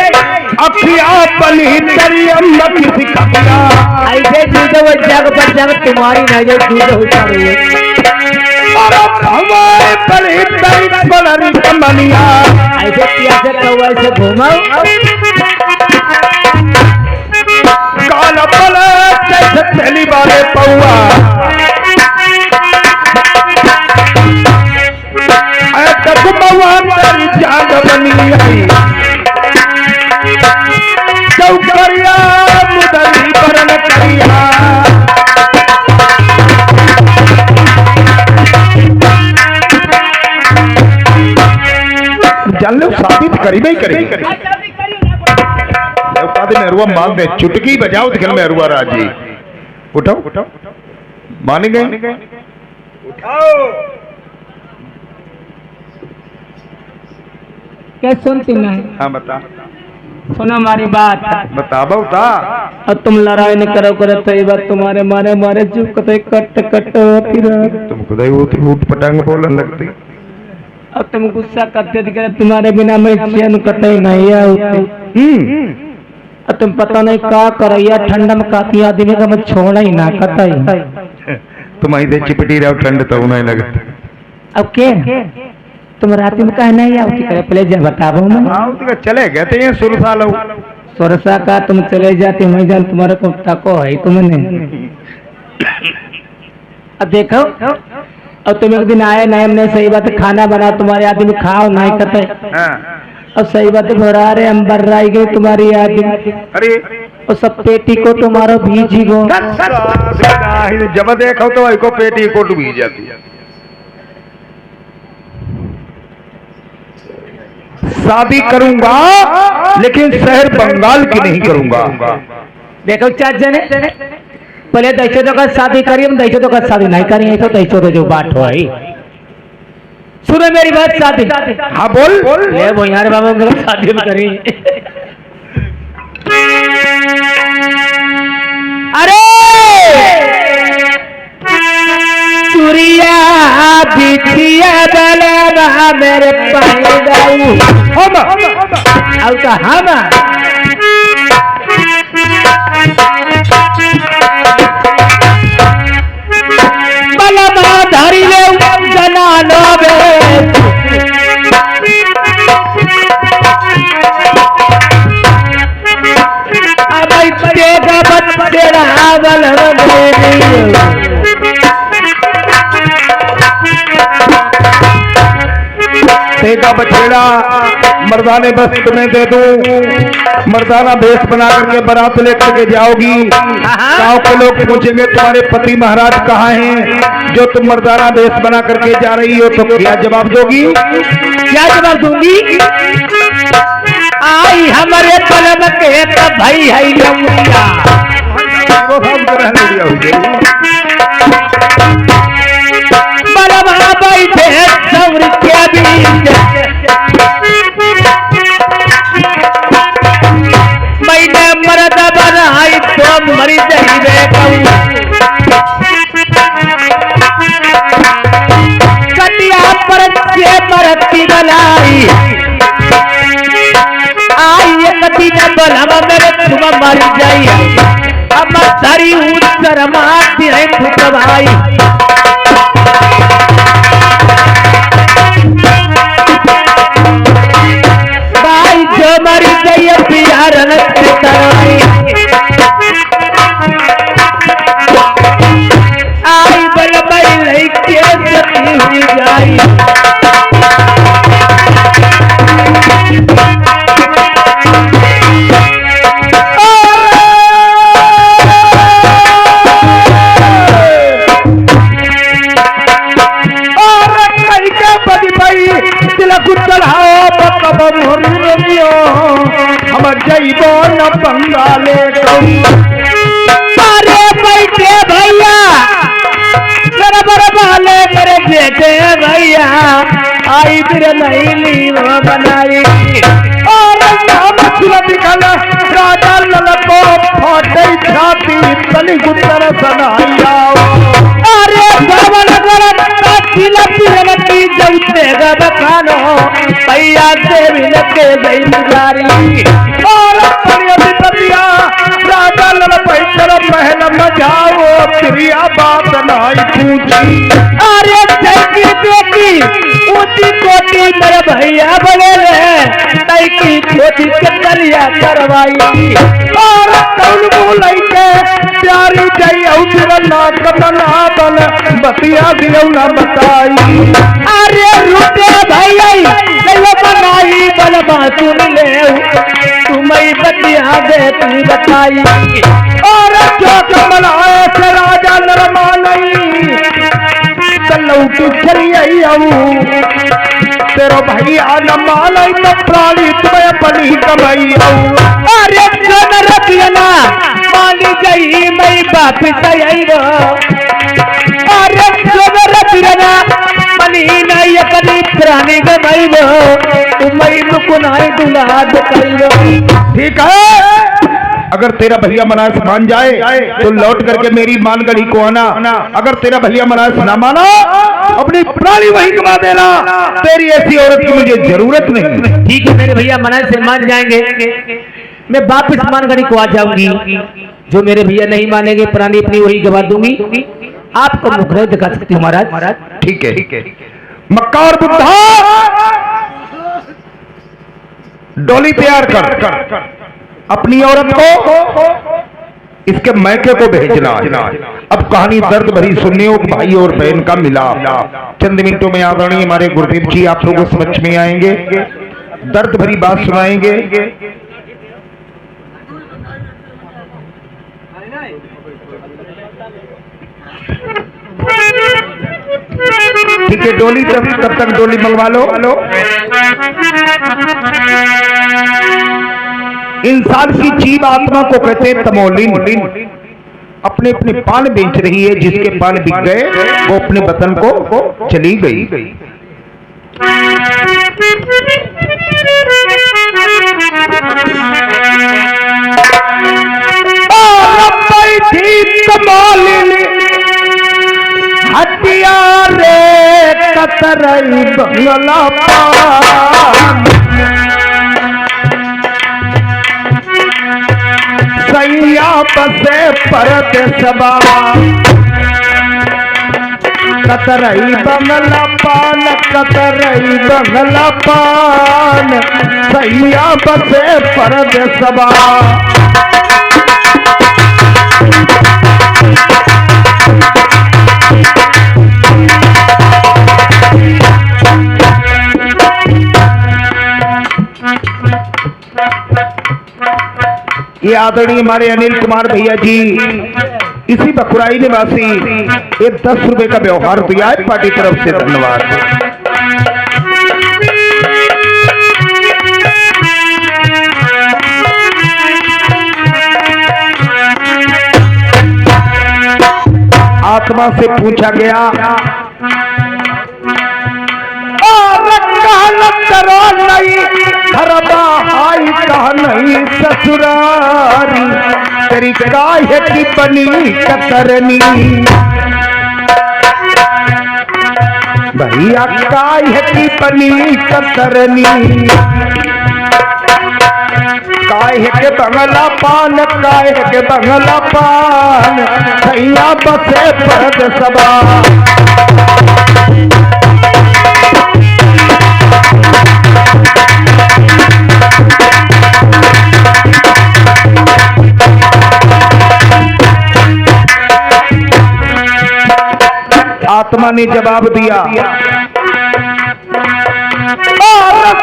अखिया बनी तेरी अम्मा किसी कबिया ऐसे जूझा वो जग पर जग तुम्हारी नहीं जूझा होता रही हमारे बड़ी तेरी बड़ी कमनिया ऐसे किया से कौवा से घूमाओ काला बला जैसे पहली बारे पौआ ऐसा कुबवा तेरी जाग बनी आई चौकरिया मुदली बरन करिया जान लो शादी करी नहीं करी मेहरुआ मांग दे चुटकी बजाओ दिखल मेहरुआ राजी उठाओ माने गए क्या सुनती नहीं हाँ बता सुनो हमारी बात बता बता और तुम लड़ाई नहीं करो तो ये बात तुम्हारे मारे मारे चुप कते कट कट होती रह तुम खुद ही उठ पटांग बोलने लगती अब तुम गुस्सा करते दिखे तुम्हारे बिना मैं चैन कटे नहीं आती अब तुम पता नहीं का करैया ठंडा में काती आदमी का मैं छोड़ा ही ना कतई तुम ऐसे चिपटी रहो ठंड तो नहीं लगता अब के तुम रात में कह नहीं आओ करे पहले जब बताओ मैं चले गए थे सुरसा लो सुरसा का तुम चले जाते मैं जान तुम्हारे को तको है तुमने अब देखो अब तुम एक दिन आए नहीं हमने सही बात खाना बना तुम्हारे आदमी खाओ नहीं करते अब सही बात भरा रहे हम बर रही गई तुम्हारी आदमी अरे और सब पेटी को तुम्हारा भीजी गो जब देखो तो को पेटी को डूबी जाती है शादी करूंगा लेकिन शहर बंगाल की नहीं करूंगा देखो चाचा ने पहले दैचो तो का शादी करी हम दैचो तो का शादी नहीं करी तो दैचो तो जो बात हो आई सुनो मेरी बात शादी हाँ बोल ले वो यार बाबा मेरे शादी में करी अरे चुरिया बिछिया बला मेरे पाई हम बला धारी ले जना लो अब तेरा बच्चेरा बल तेगा बछेड़ा मर्दाने बस तुम्हें दे दूं, मर्दाना भेष बना करके बारात लेकर के जाओगी। गांव के लोग पूछेंगे तुम्हारे पति महाराज कहाँ हैं, जो तुम मर्दाना भेष बना करके जा रही हो, तो क्या जवाब दोगी? क्या जवाब दूंगी? आई हमारे पलम के तब भाई है लौंडिया, वो हम ग्रहण लिया हुई बलमा बैठे सौर के बीच, मैंने मर्द बनाई तो मरी जाइबे कटिया पर से मरती बनाई, आई कति न बलमा मेरे तुम मर जाई, अब धरी उत्तर माती है खुद भाई। भाई जो मरी गई प्यार से तराई, आई बल बल लैके सती हुई जाई, हम जइबो न बंगाले। अरे बैठे भैया मेरे बरबाले मेरे बेटे भैया, आई फिर नहीं लीव बनाई, और नाम सुलभ दिखाना राजा ललको फोटे छाती तली गुत्तर सनाइया। अरे बावन गरम तिलती जौते गबखानो भैया देवी लगे गई गुजारी, और परियति तबिया राजा लल पैसर पहन मजाओ प्रिया बात नाई पूछी। अरे जैकी बेटी ऊंची कोटी मेरे भैया बोले तई की छोटी चलिया करवाई, और कौन बोलाई के प्यारी जई औजर ना कतना बल बतिया दियो ना बताई। अरे रुपे भैया नहीं बनाई बलबा सुन ले तुम्हें बतिया दे तू बताई, और जो कमलाए से राजा नरमा नहीं लौटी चली आई आऊ तेरो भैया न मालाई तो प्राणी तुम्हें बड़ी कमाई आऊ। अरे जन रतियना मानी गई मैं वापिस आई वो, अरे जन रतियना मनी नहीं अपनी प्राणी गई वो, तुम्हें मुकुनाई दुला दुकाई वो। ठीक है, अगर तेरा भैया मनास मान जाए तो लौट करके मेरी मानगढ़ी को आना, अगर तेरा भैया मनास ना माना अपनी प्राणी वहीं कमा देना, तेरी ऐसी औरत की मुझे जरूरत नहीं। ठीक है मेरे भैया मना से मान जाएंगे, मैं वापिस मानगढ़ी को आ जाऊंगी, जो मेरे भैया नहीं मानेंगे प्राणी अपनी वही गवा दूंगी, आपको मुखर दिखा सकती हूँ महाराज। ठीक है, मक्का और बुद्धा डोली तैयार कर, अपनी औरत को इसके मैके को भेजना। अब कहानी दर्द भरी सुनने हो भाई और बहन का मिलाप। चंद मिनटों में आदरणीय हमारे गुरुदेव जी आप लोगों के समक्ष में आएंगे, दर्द भरी बात सुनाएंगे। ठीक है, डोली तब तक डोली मंगवा लो। इंसान की जीव आत्मा को कहते हैं तमोलिन। अपने अपने पान बेच रही है, जिसके पान बिक गए वो अपने वतन को चली गई। हथियारे कतरई बंगला पान, सैया बसे परत सबा, कतरई बंगला पान, कतरई बंगला पान, सैया बसे परत सबा। ये आदरणीय हमारे अनिल कुमार भैया जी इसी बखुराई निवासी ये 10 रुपए का व्यवहार दिया है पार्टी तरफ से, धन्यवाद। आत्मा से पूछा गया करो नहीं धरबा हाई कहा नहीं ससुरारी तेरी काहे की बनी कतरनी भैया काहे की बनी कतरनी काहे के बंगला पान काहे के बंगला पान सैया बसे परद सबा आत्मा ने जवाब दिया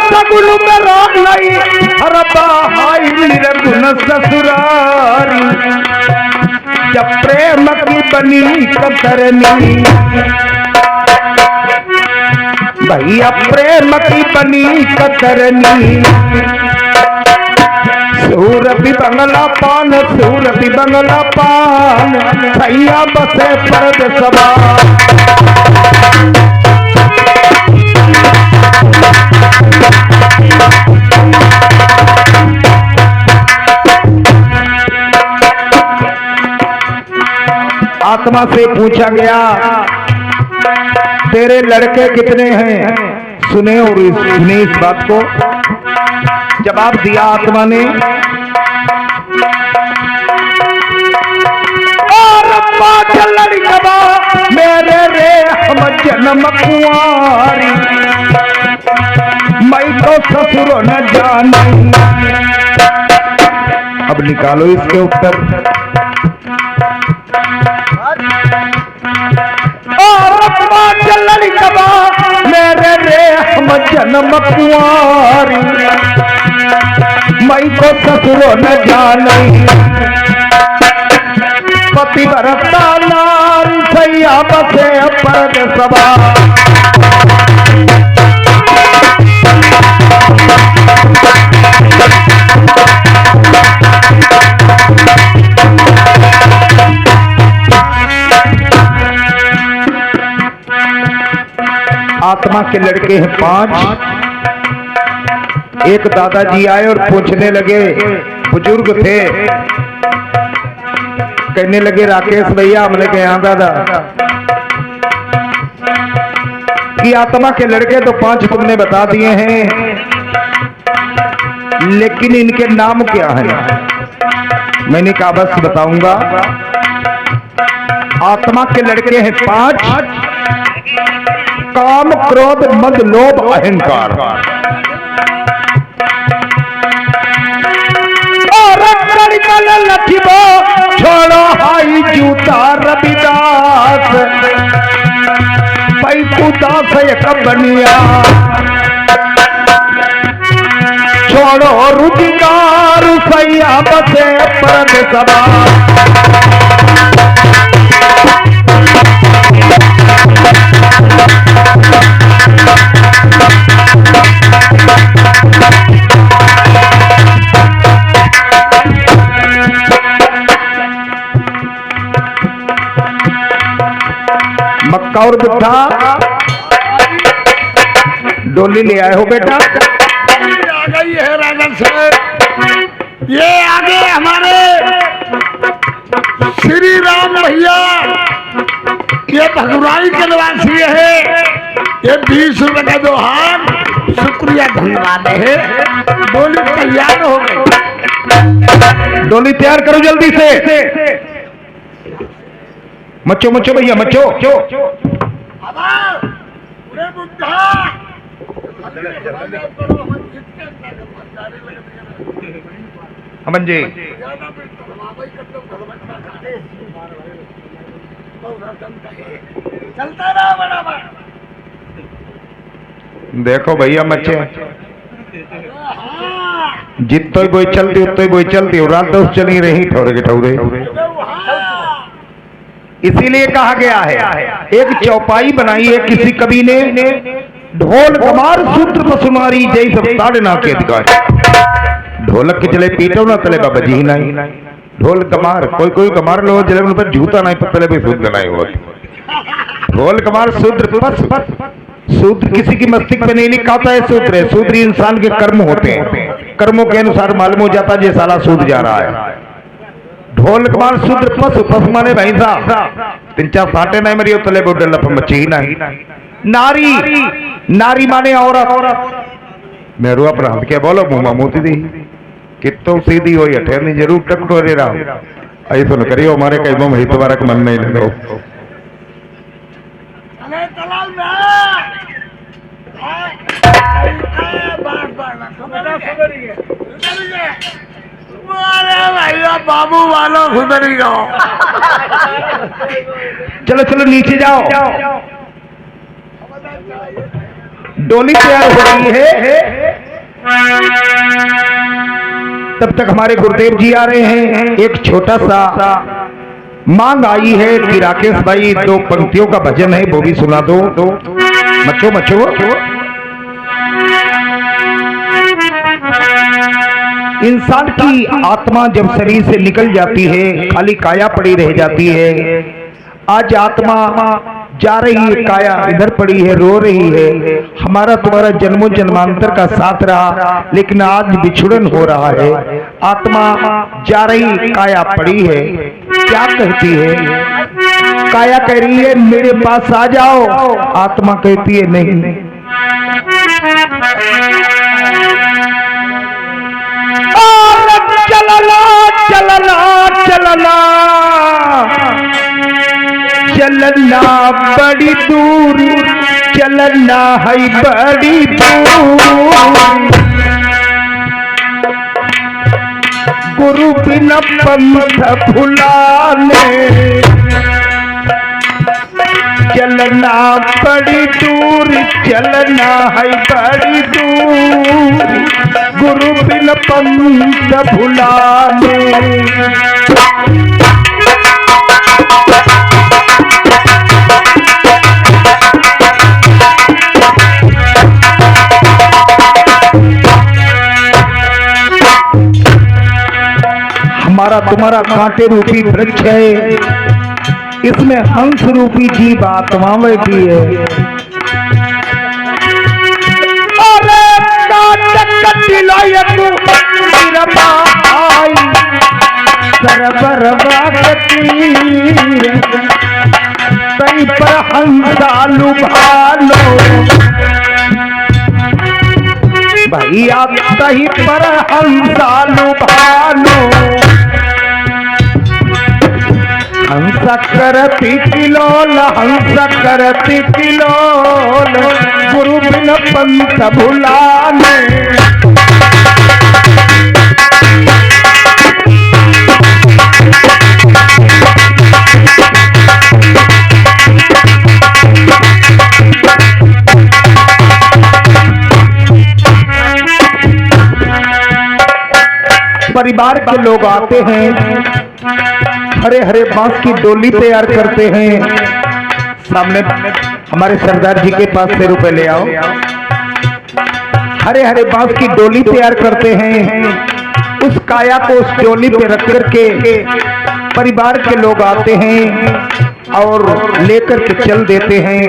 सगुन में राग नहीं हरबा हाई निर्गुण ससुरारी जब प्रेम की बनी कतरनी भैया प्रेम की बनी कतरनी सूरती बंगला पान सूरती बंगला पान भैया बसे परद सबा आत्मा से पूछा गया तेरे लड़के कितने हैं? सुने और सुने इस बात को। जवाब दिया आत्मा ने और पाँच लड़का मेरे रे हम जन्म कुंवारी मैं तो ससुर न जानी। अब निकालो इसके उत्तर। मेरे रे हम जन्म कुंवारी मैं को ससुर न जानी। पति भरता नाम सैया बसे परद सबा। आत्मा के लड़के हैं 5। एक दादाजी आए और पूछने लगे, बुजुर्ग थे, कहने लगे राकेश भैया। हमने कहा हाँ दादा। कि आत्मा के लड़के तो 5 तुमने बता दिए हैं, लेकिन इनके नाम क्या हैं? मैंने कहा बस बताऊंगा। आत्मा के लड़के हैं 5। काम, क्रोध, मद, लोभ, अहंकार। और लठिबो छोड़ो हाई जूता रविदास पैतू दास एक बनिया। छोड़ो रुचिकार सैया बसे परद सबा। मक्का और बुट्ठा डोली ले आए हो बेटा? आ गई है राजन साहब। ये आगे हमारे श्री राम भैया, ये भगुराई के निवासी है। ये 20 रुपए का दोहार, शुक्रिया धन्यवाद है। डोली तैयार हो गई। डोली तैयार करो जल्दी से। मचो मचो भैया मचो। अमन जी चलता रहा बराबर। देखो भैया मचे जितो बोई चलती उतो बोई चलती और रात दोस्त चली रही ठौरे के ठौरे। इसीलिए कहा गया है, एक चौपाई बनाई है किसी कवि ने, ढोल कमार सूत्र पसुमारी जय सब साढ़े ना के अधिकार। ढोलक के चले पीटो ना तले बाबा जी नहीं, ढोल कमार कोई कोई कमार लो जले उन पर जूता नहीं पतले पे सूद बनाए हुआ। ढोल कमार सूत्र पस सूत्र किसी की मस्तिष्क पे नहीं लिखा होता है। सूत्र है, सूत्र इंसान के कर्म होते हैं, कर्मों के अनुसार मालूम हो जाता है ये साला सूद जा रहा है। ढोल कमार सूत्र पस पस माने भाई साहब 3-4 साटे नहीं मरी तले बोडे लप मची ही नहीं। नारी नारी माने औरत। मेरू अपना हाथ क्या बोलो मुंह मोती दी कितो सीधी हो ठहरनी जरूर टकटोरे रहा ऐसा तो करियो हमारे कई बम ही तुम्हारा मन नहीं लगो। बाबू वालों सुधर जाओ। चलो चलो नीचे जाओ। डोली तैयार हो रही है, तब तक हमारे गुरुदेव जी आ रहे हैं। एक छोटा सा मांग आई है कि राकेश भाई 2 पंक्तियों का भजन है वो भी सुना दो। मचो मचो। इंसान की आत्मा जब शरीर से निकल जाती है खाली काया पड़ी रह जाती है। आज आत्मा जा रही है, काया इधर पड़ी है, रो रही है। हमारा तुम्हारा जन्मों जन्मांतर का साथ रहा, लेकिन आज बिछुड़न हो रहा है। आत्मा जा रही, काया पड़ी है। क्या कहती है? काया कह रही है मेरे पास आ जाओ, आत्मा कहती है नहीं। चलना चलना चलना चलना बड़ी दूर, चलना है बड़ी दूर। गुरु बिना पंथ भुलाने, चलना बड़ी दूर, चलना है बड़ी दूर। गुरु बिना पंथ भुलाने। हमारा तुम्हारा कांटे रूपी वृक्ष है, इसमें हंस रूपी जीव आत्मा बैठी है। अरे कहीं पर हंसा लुभालो भाई, आप कहीं पर हंसा लुभालो। हंस करती किलोल, हंस करती किलोल। गुरु बिन पंथ भुलाने। परिवार के लोग आते हैं, हरे हरे बांस की डोली तैयार करते हैं। सामने हमारे सरदार जी के पास से रुपए ले आओ। हरे हरे बांस की डोली तैयार करते हैं। उस काया को उस डोली पे रख करके परिवार के लोग आते हैं और लेकर के चल देते हैं।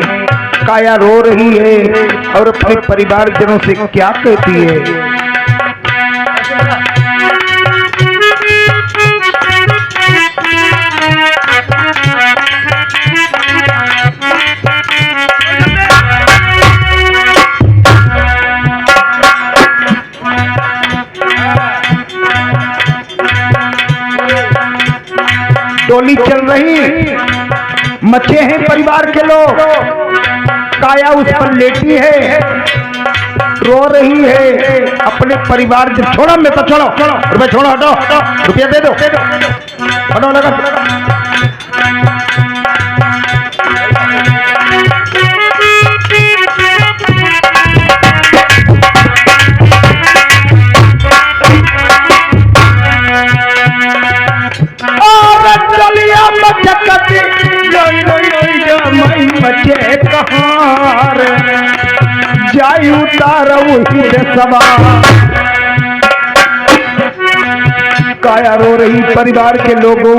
काया रो रही है और अपने परिवारजनों से क्या कहती है? डोली चल रही, मचे हैं परिवार के लोग। काया उस पर लेटी है, रो रही है। अपने परिवार से छोड़ो, मैं तो छोड़ो रुपये, छोड़ो, हटो, रुपया दे दो, हटो लगा। उतारऊ ही सभा। काया रो रही परिवार के लोगों,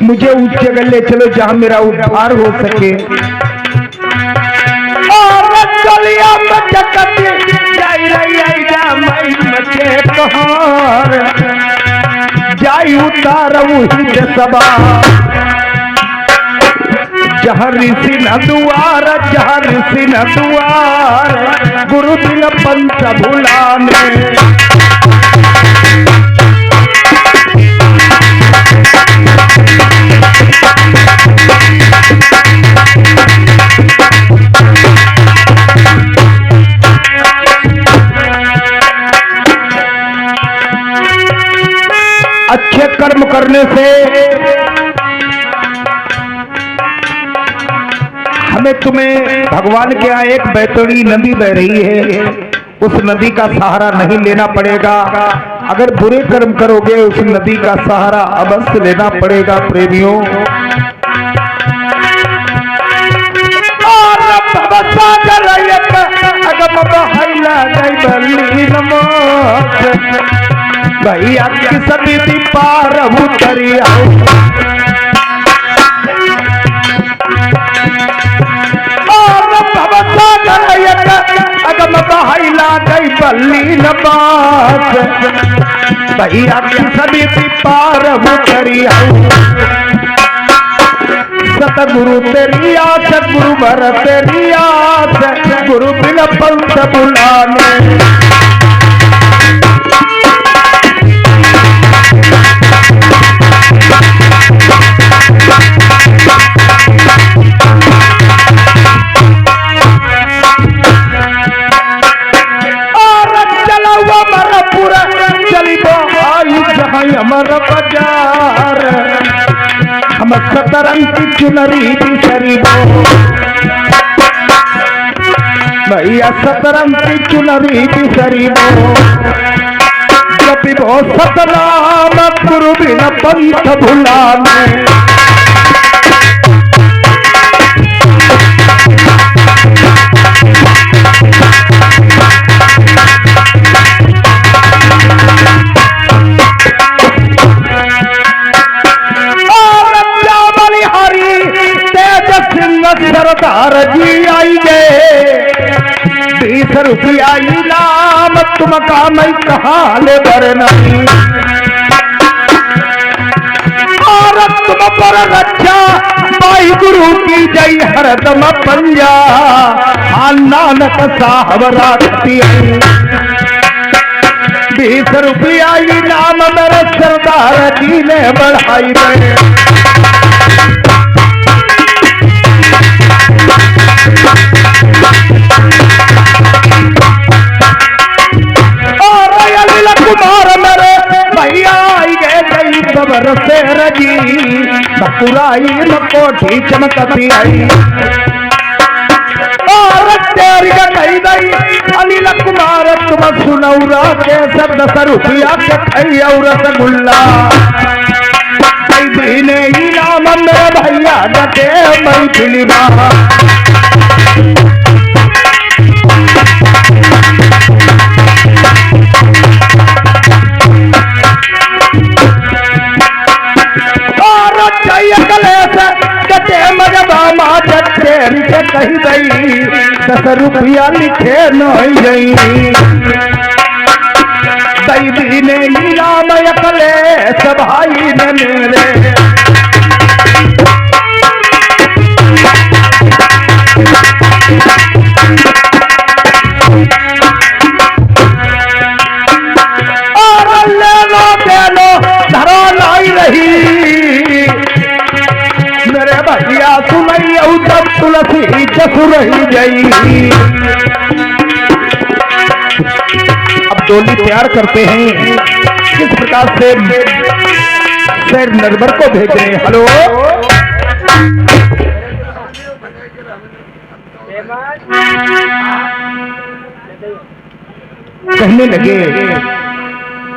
मुझे उस जगह ले चलो जहां मेरा उद्धार हो सके। और गलिया में जकती जाई रही आईजा मई मचे कहार, जाई उतारऊ ही सभा। जहाँ ऋषि न दुआर, जहाँ ऋषि न दुआर, गुरु बिन पंथ भुलाने। अच्छे कर्म करने से हमें तुम्हें भगवान के यहाँ एक बैतरणी नदी बह रही है, उस नदी का सहारा नहीं लेना पड़ेगा। अगर बुरे कर्म करोगे उस नदी का सहारा अवश्य लेना पड़ेगा प्रेमियों। भैया की सभी पार उतरिया अगम बहाइला गई बल्ली नबास। भैया की सभी पार उतरिया सतगुरु तेरी आस, गुरु भर तेरी आस, गुरु बिन पंथ बुलाने। अमर बाजार हम सतरंग की चुनरी बिसरीबो, भैया सतरंग की चुनरी बिसरीबो। जपिबो सतनाम गुरु बिन पंथ भुलाने। सरदार जी आई गए, 20 रुपया इनाम तुम का मैं कहाँ ले भरना। और तुम पर रक्षा भाई गुरु की जय हरदम पंजा। नानक साहब राखती 20 रुपया इनाम मेरे सरदार जी ने बढ़ाई गए। कुमार मेरे भैया आई गए गई खबर से रजी, बपुराई न कोठी चमकती आई। और तेरी गई गई अनिल कुमार तुम सुनौरा के 10 रुपया के खई और रसगुल्ला। दीने इनाम मेरे भैया डटे मई फिलिबा। कही गई 10 रुपया लिखे नहीं गई। दैवी ने इनाम अकले सभाई ने मेरे। और लेनो देनो धरो लाई रही मेरे भैया सुनई तब तुलसी जसु रही गई। अब डोली तैयार करते हैं, किस प्रकार से शेर नरबर को भेज रहे हैं। हेलो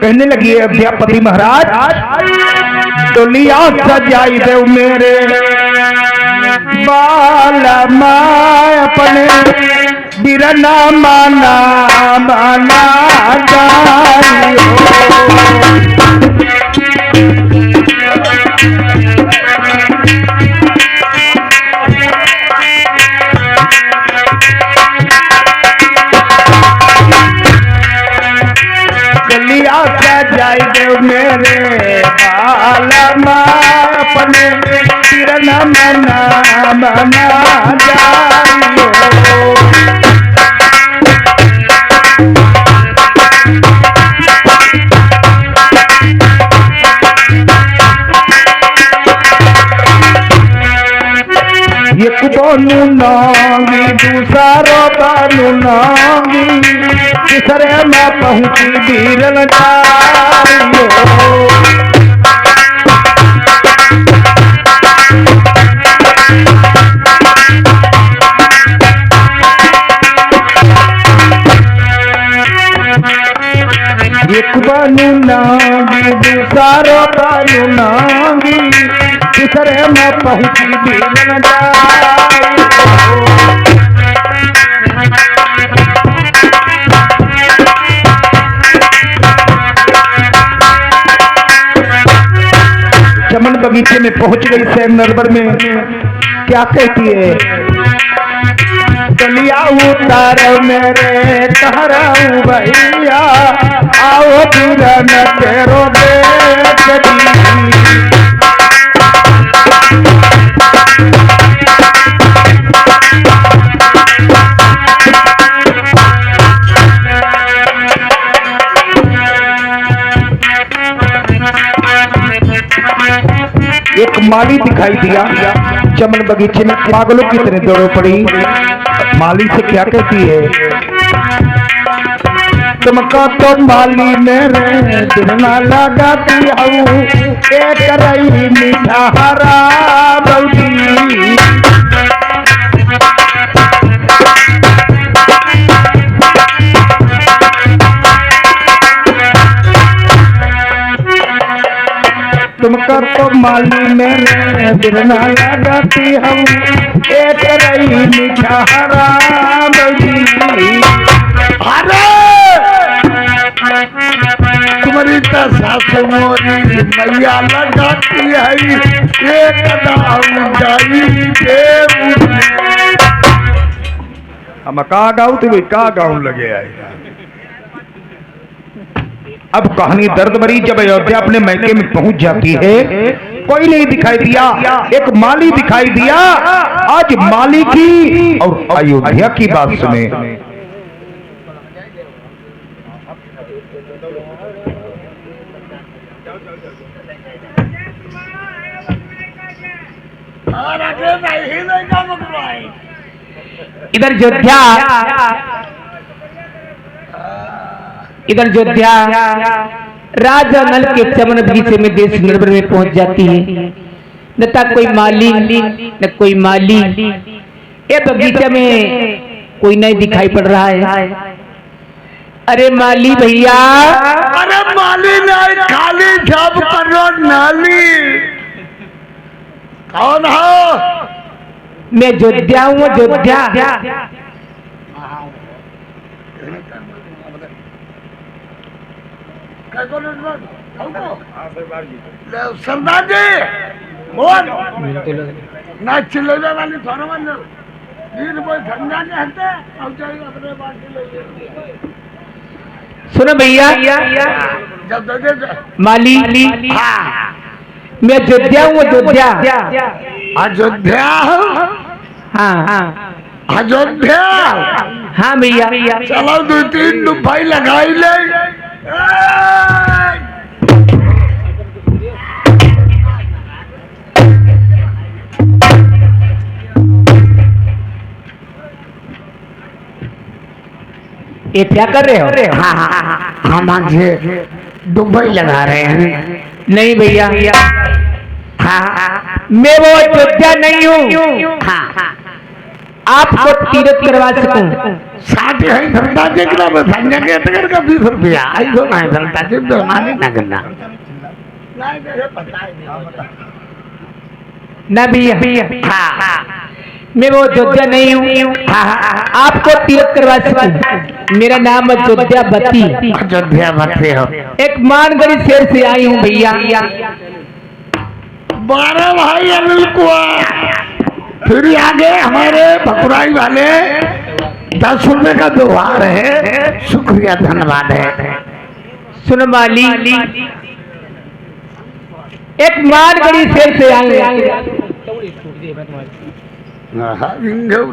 कहने लगे अध्यापति महाराज, डोलिया सजाई दे मेरे बाल माय अपने बिरना माना माना जाई गलिया सजाई दे मेरे बालमा अपने बिरना माना माना जाई एक बानू नांगी दूसरा बानू नांगी तीसरे में पहुंची बीरन जाइयो एक बानू नांगी दूसरा बानू नांगी तीसरे में पहुंची बीरन जाइयो चमन बगीचे में पहुंच गई सैम नरबर में क्या कहती है चलिया उतार मेरे कहराऊ भैया आओ बिरन तेरो बेटी एक माली दिखाई दिया चमन बगीचे में पागलों की तरह दौड़ पड़ी माली से क्या कहती है तुमका तो माली मेरे दिल ना लगाती हूँ एक रही मीठा हरा बल्दी तुमका तो माली मेरे दिल ना लगाती हूँ एक रही मीठा हरा बल्दी अरे तुम्हारी तो सासु मोरी मैया लगाती है एक दाऊ जाई देव हम का गाऊं तो का गाऊं लगे आए अब कहानी दर्द भरी जब अयोध्या अपने मैके में पहुंच जाती है कोई नहीं दिखाई दिया एक माली दिखाई दिया आज माली की और अयोध्या की बात सुने इधर अयोध्या राजा नल के चमन बगीचे में देश निर्भर में पहुंच जाती है न था कोई माली न कोई माली ये बगीचे में कोई नहीं दिखाई पड़ रहा है अरे माली भैया अरे माली नहीं खाली जब करो नाली कौन हो मैं अयोध्या हूँ अयोध्या सरदार जी मोहन ना चिल्लाने वाली थोड़ा मन दिन कोई समझा नहीं हटते अपने बात सुनो भैया जब दे माली हाँ मैं अयोध्या हूँ अयोध्या अयोध्या हाँ अयोध्या हाँ भैया चलो 2-3 रुपये लगाई ले ये क्या कर रहे हो हम आज दुबई लगा रहे हैं नहीं भैया मैं वो अयोध्या नहीं हूँ आपको तीरथ करवा सकूं साथ ही धरता देखना मैं संजय के तगर का 20 रुपया आई तो ना धरता के बेमानी ना करना ना भैया मैं वो जोध्या नहीं हूँ, आपको तिलक करवा सकूं। मेरा नाम अयोध्यावती। अयोध्यावती हो? एक मानगढ़ी शहर से आई हूँ भैया। 12 भाई अनिल कुमार। फिर आगे हमारे भकुराई वाले 10 रुपए का व्यवहार है, शुक्रिया धन्यवाद है। सुन माली, एक मानगढ़ी शहर से आई हूँ,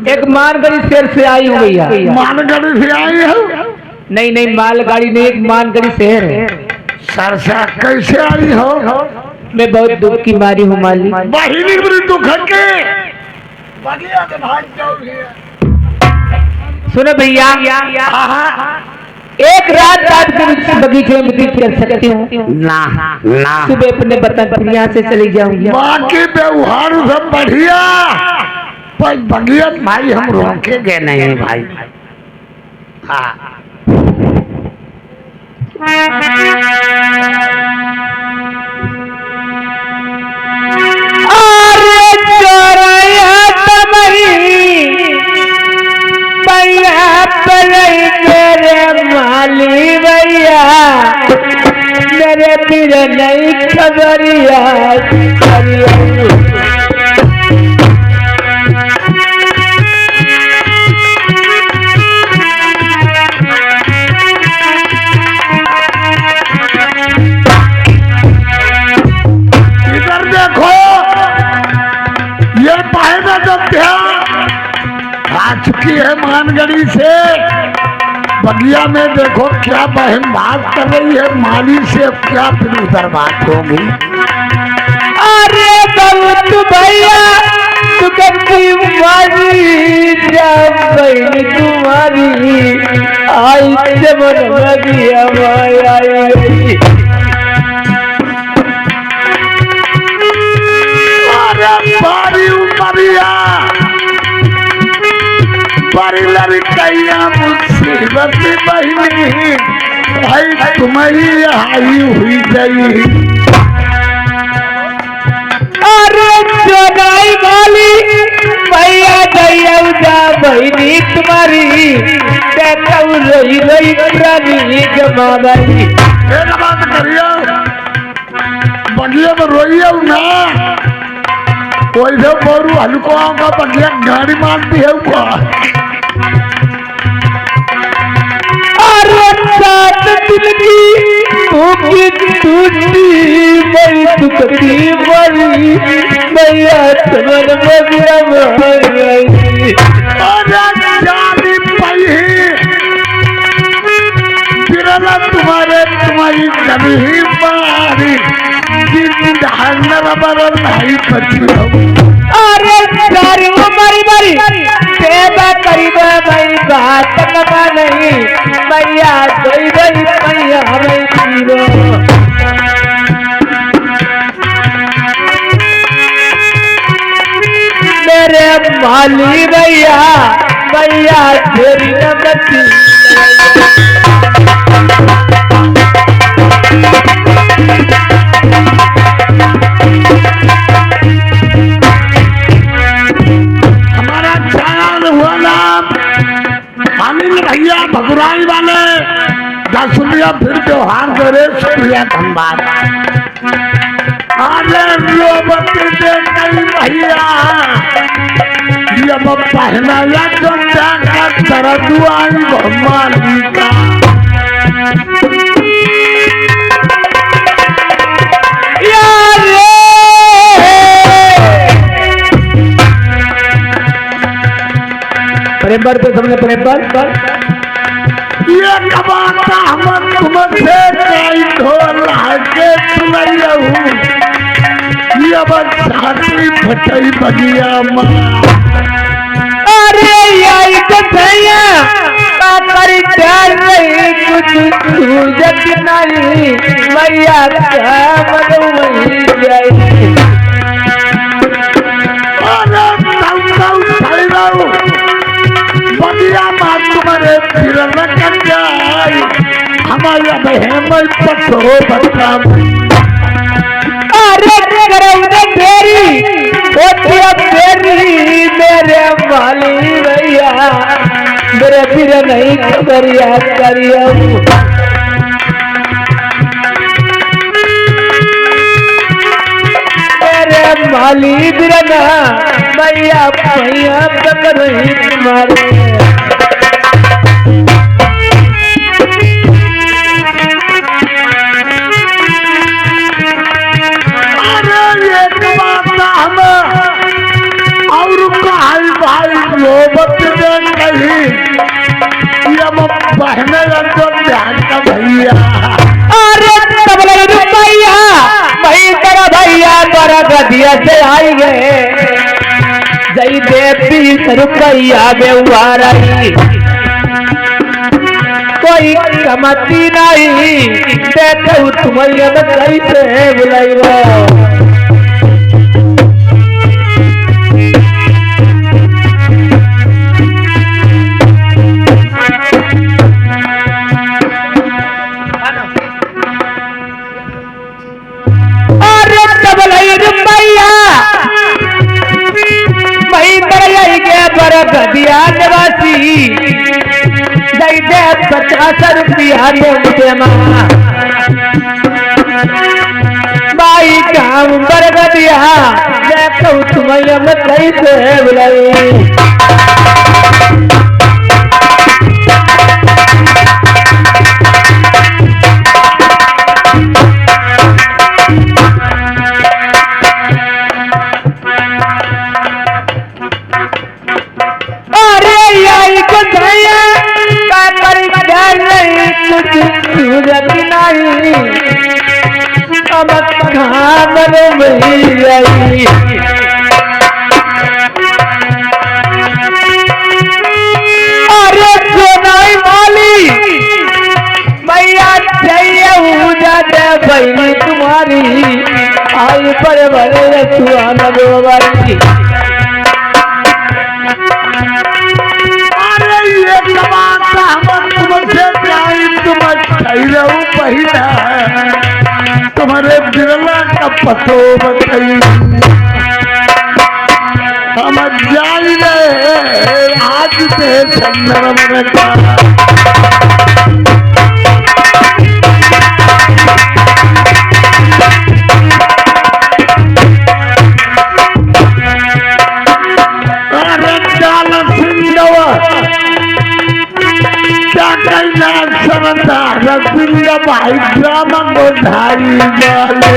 एक मानगढ़ी शहर से आई हूँ भैया। मानगढ़ी से आई हो? नहीं नहीं, मालगाड़ी नहीं, एक मानगढ़ी शहर है। सरसा कैसे आई हो? मैं बहुत दुख की मारी हूँ माली। वाहिनी बड़ी दुख के सुनो भैया, एक रात के बगीचे में व्यतीत कर सकती हूँ ना ना, सुबह अपने वतन यहाँ से चली जाऊंगी। बाकी व्यवहार सब बढ़िया, पर बगिया भाई हम रोकेंगे नहीं भाई। हाँ माली भैया मेरे पीर नहीं खबरिया। इधर देखो, ये पहले अयोध्या आ चुकी है मानगढ़ी से। बगिया में देखो क्या बहन बात कर रही है माली से, अब क्या फिर उधर बात होगी। अरे बहुत भैया सुगंधी मारी बहनी तुम्हारी आई जमन बगिया माया आई। अरे बारी उमरिया बड़ी लड़कैया मुसीबत बहनी भाई तुम्हारी आई हुई गई। अरे जोनाई वाली भैया गैया जा बहनी तुम्हारी रही रही पुरानी जमानाई। एक बात करियो, बगिया में रोइयो ना, वैसे बोरू हल्को का बगिया गाड़ी मारती है ऊपर। सात दिल की टूटी बड़ी टुकड़ी बड़ी भैया समझ बगिया तुम्हारी कभी ही मारी भाई पची हो। अरे सारी उमर मरी सेवा करीब भाई बात कमा नहीं भैया गई गई भैया हमें जीवो। मेरे माली भैया भैया तेरी नमती। भैया भगुराई वाले 10 रुपया फिर त्योहार करे, शुक्रिया धन्यवाद। अरे भैया जब पहना या तो का तरह आई माली का प्रेमर तो सबने प्रेमर ये कबाता हम तुमसे कई ढोल के सुनाइया हूँ। ये बस छाती फटई बगिया माँ। अरे यही तो भैया काकरी डाल रही कुछ सूझत नहीं भैया क्या मनो वही जाए। बगिया माँ तुम्हारे फिर कर जाए हमारे बहन पटो बता। अरे तेरी मेरे माली भैया मेरे फिर नहीं करिया करिया मेरे माली बिरना भैया भैया पकड़ नहीं तुम्हारे बहने ध्यान का भैया अरे भैया भाई तेरा भैया तेरा गदिया से आई गए जई देवी रुपया बेवारी कोई कमती नहीं देखो तुम्हारे कैसे बुलाइबो गदिया निवासी दई दे 50 रुपया दे भाई काम पर गदिया देखो तुम्हें मैं कैसे बुलाई अरे सोनाई माली भैया चाहिए जाते बहनी तुम्हारी आई पर बड़े सुहाना गोबारी अरे ये कमाता हम तुमसे पहिला तुम्हारे बिरला का पतो बताई हम जाई आज से संदर्भ का रविंद्र भाई ड्रामा गोधारी वाले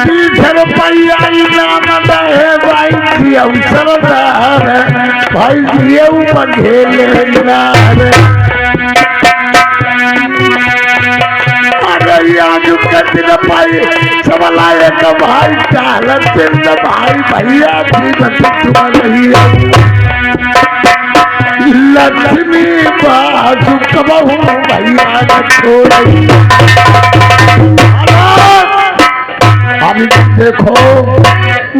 30 रुपया इनाम दे भाई अवसरदार भाई ये बंधेले अरे आज दिन भाई सबला एक भाई चालत भाई भैया भी लक्ष्मी बाजू कबहू भैया छोड़ी अभी देखो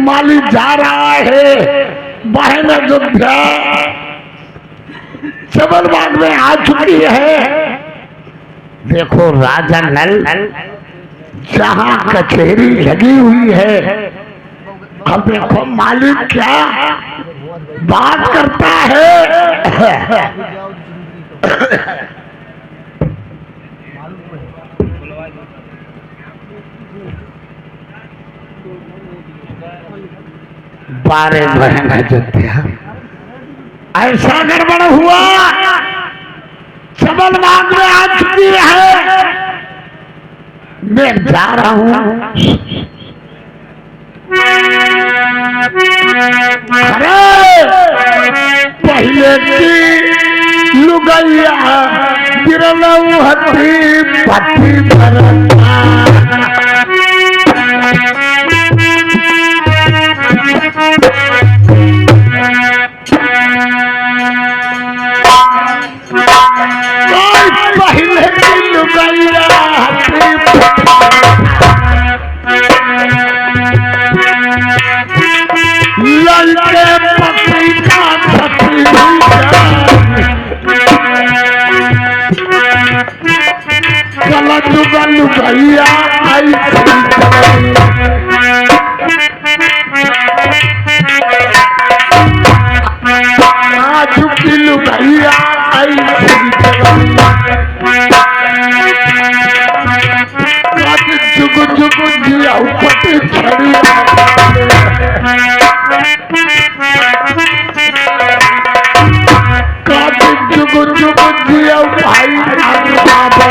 माली जा रहा है बहन अयोध्या सबलबाग में आ चुकी है। देखो राजा नल जहाँ कचहरी लगी हुई है अब देखो मालिक क्या बात करता है। बारे बहन अयोध्या ऐसा गड़बड़ हुआ सबलबाग में आ चुकी है मैं जा रहा हूं। अरे पहले की लुगैया गिरलऊ हथी पट्टी भरता पहले की लुगैया ललके पति का छठी चला जुगा लुगैया आई भैया आई जुग जुग जिया पट छड़िया जुग जुग जिया भाई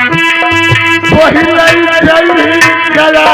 वही नहीं गला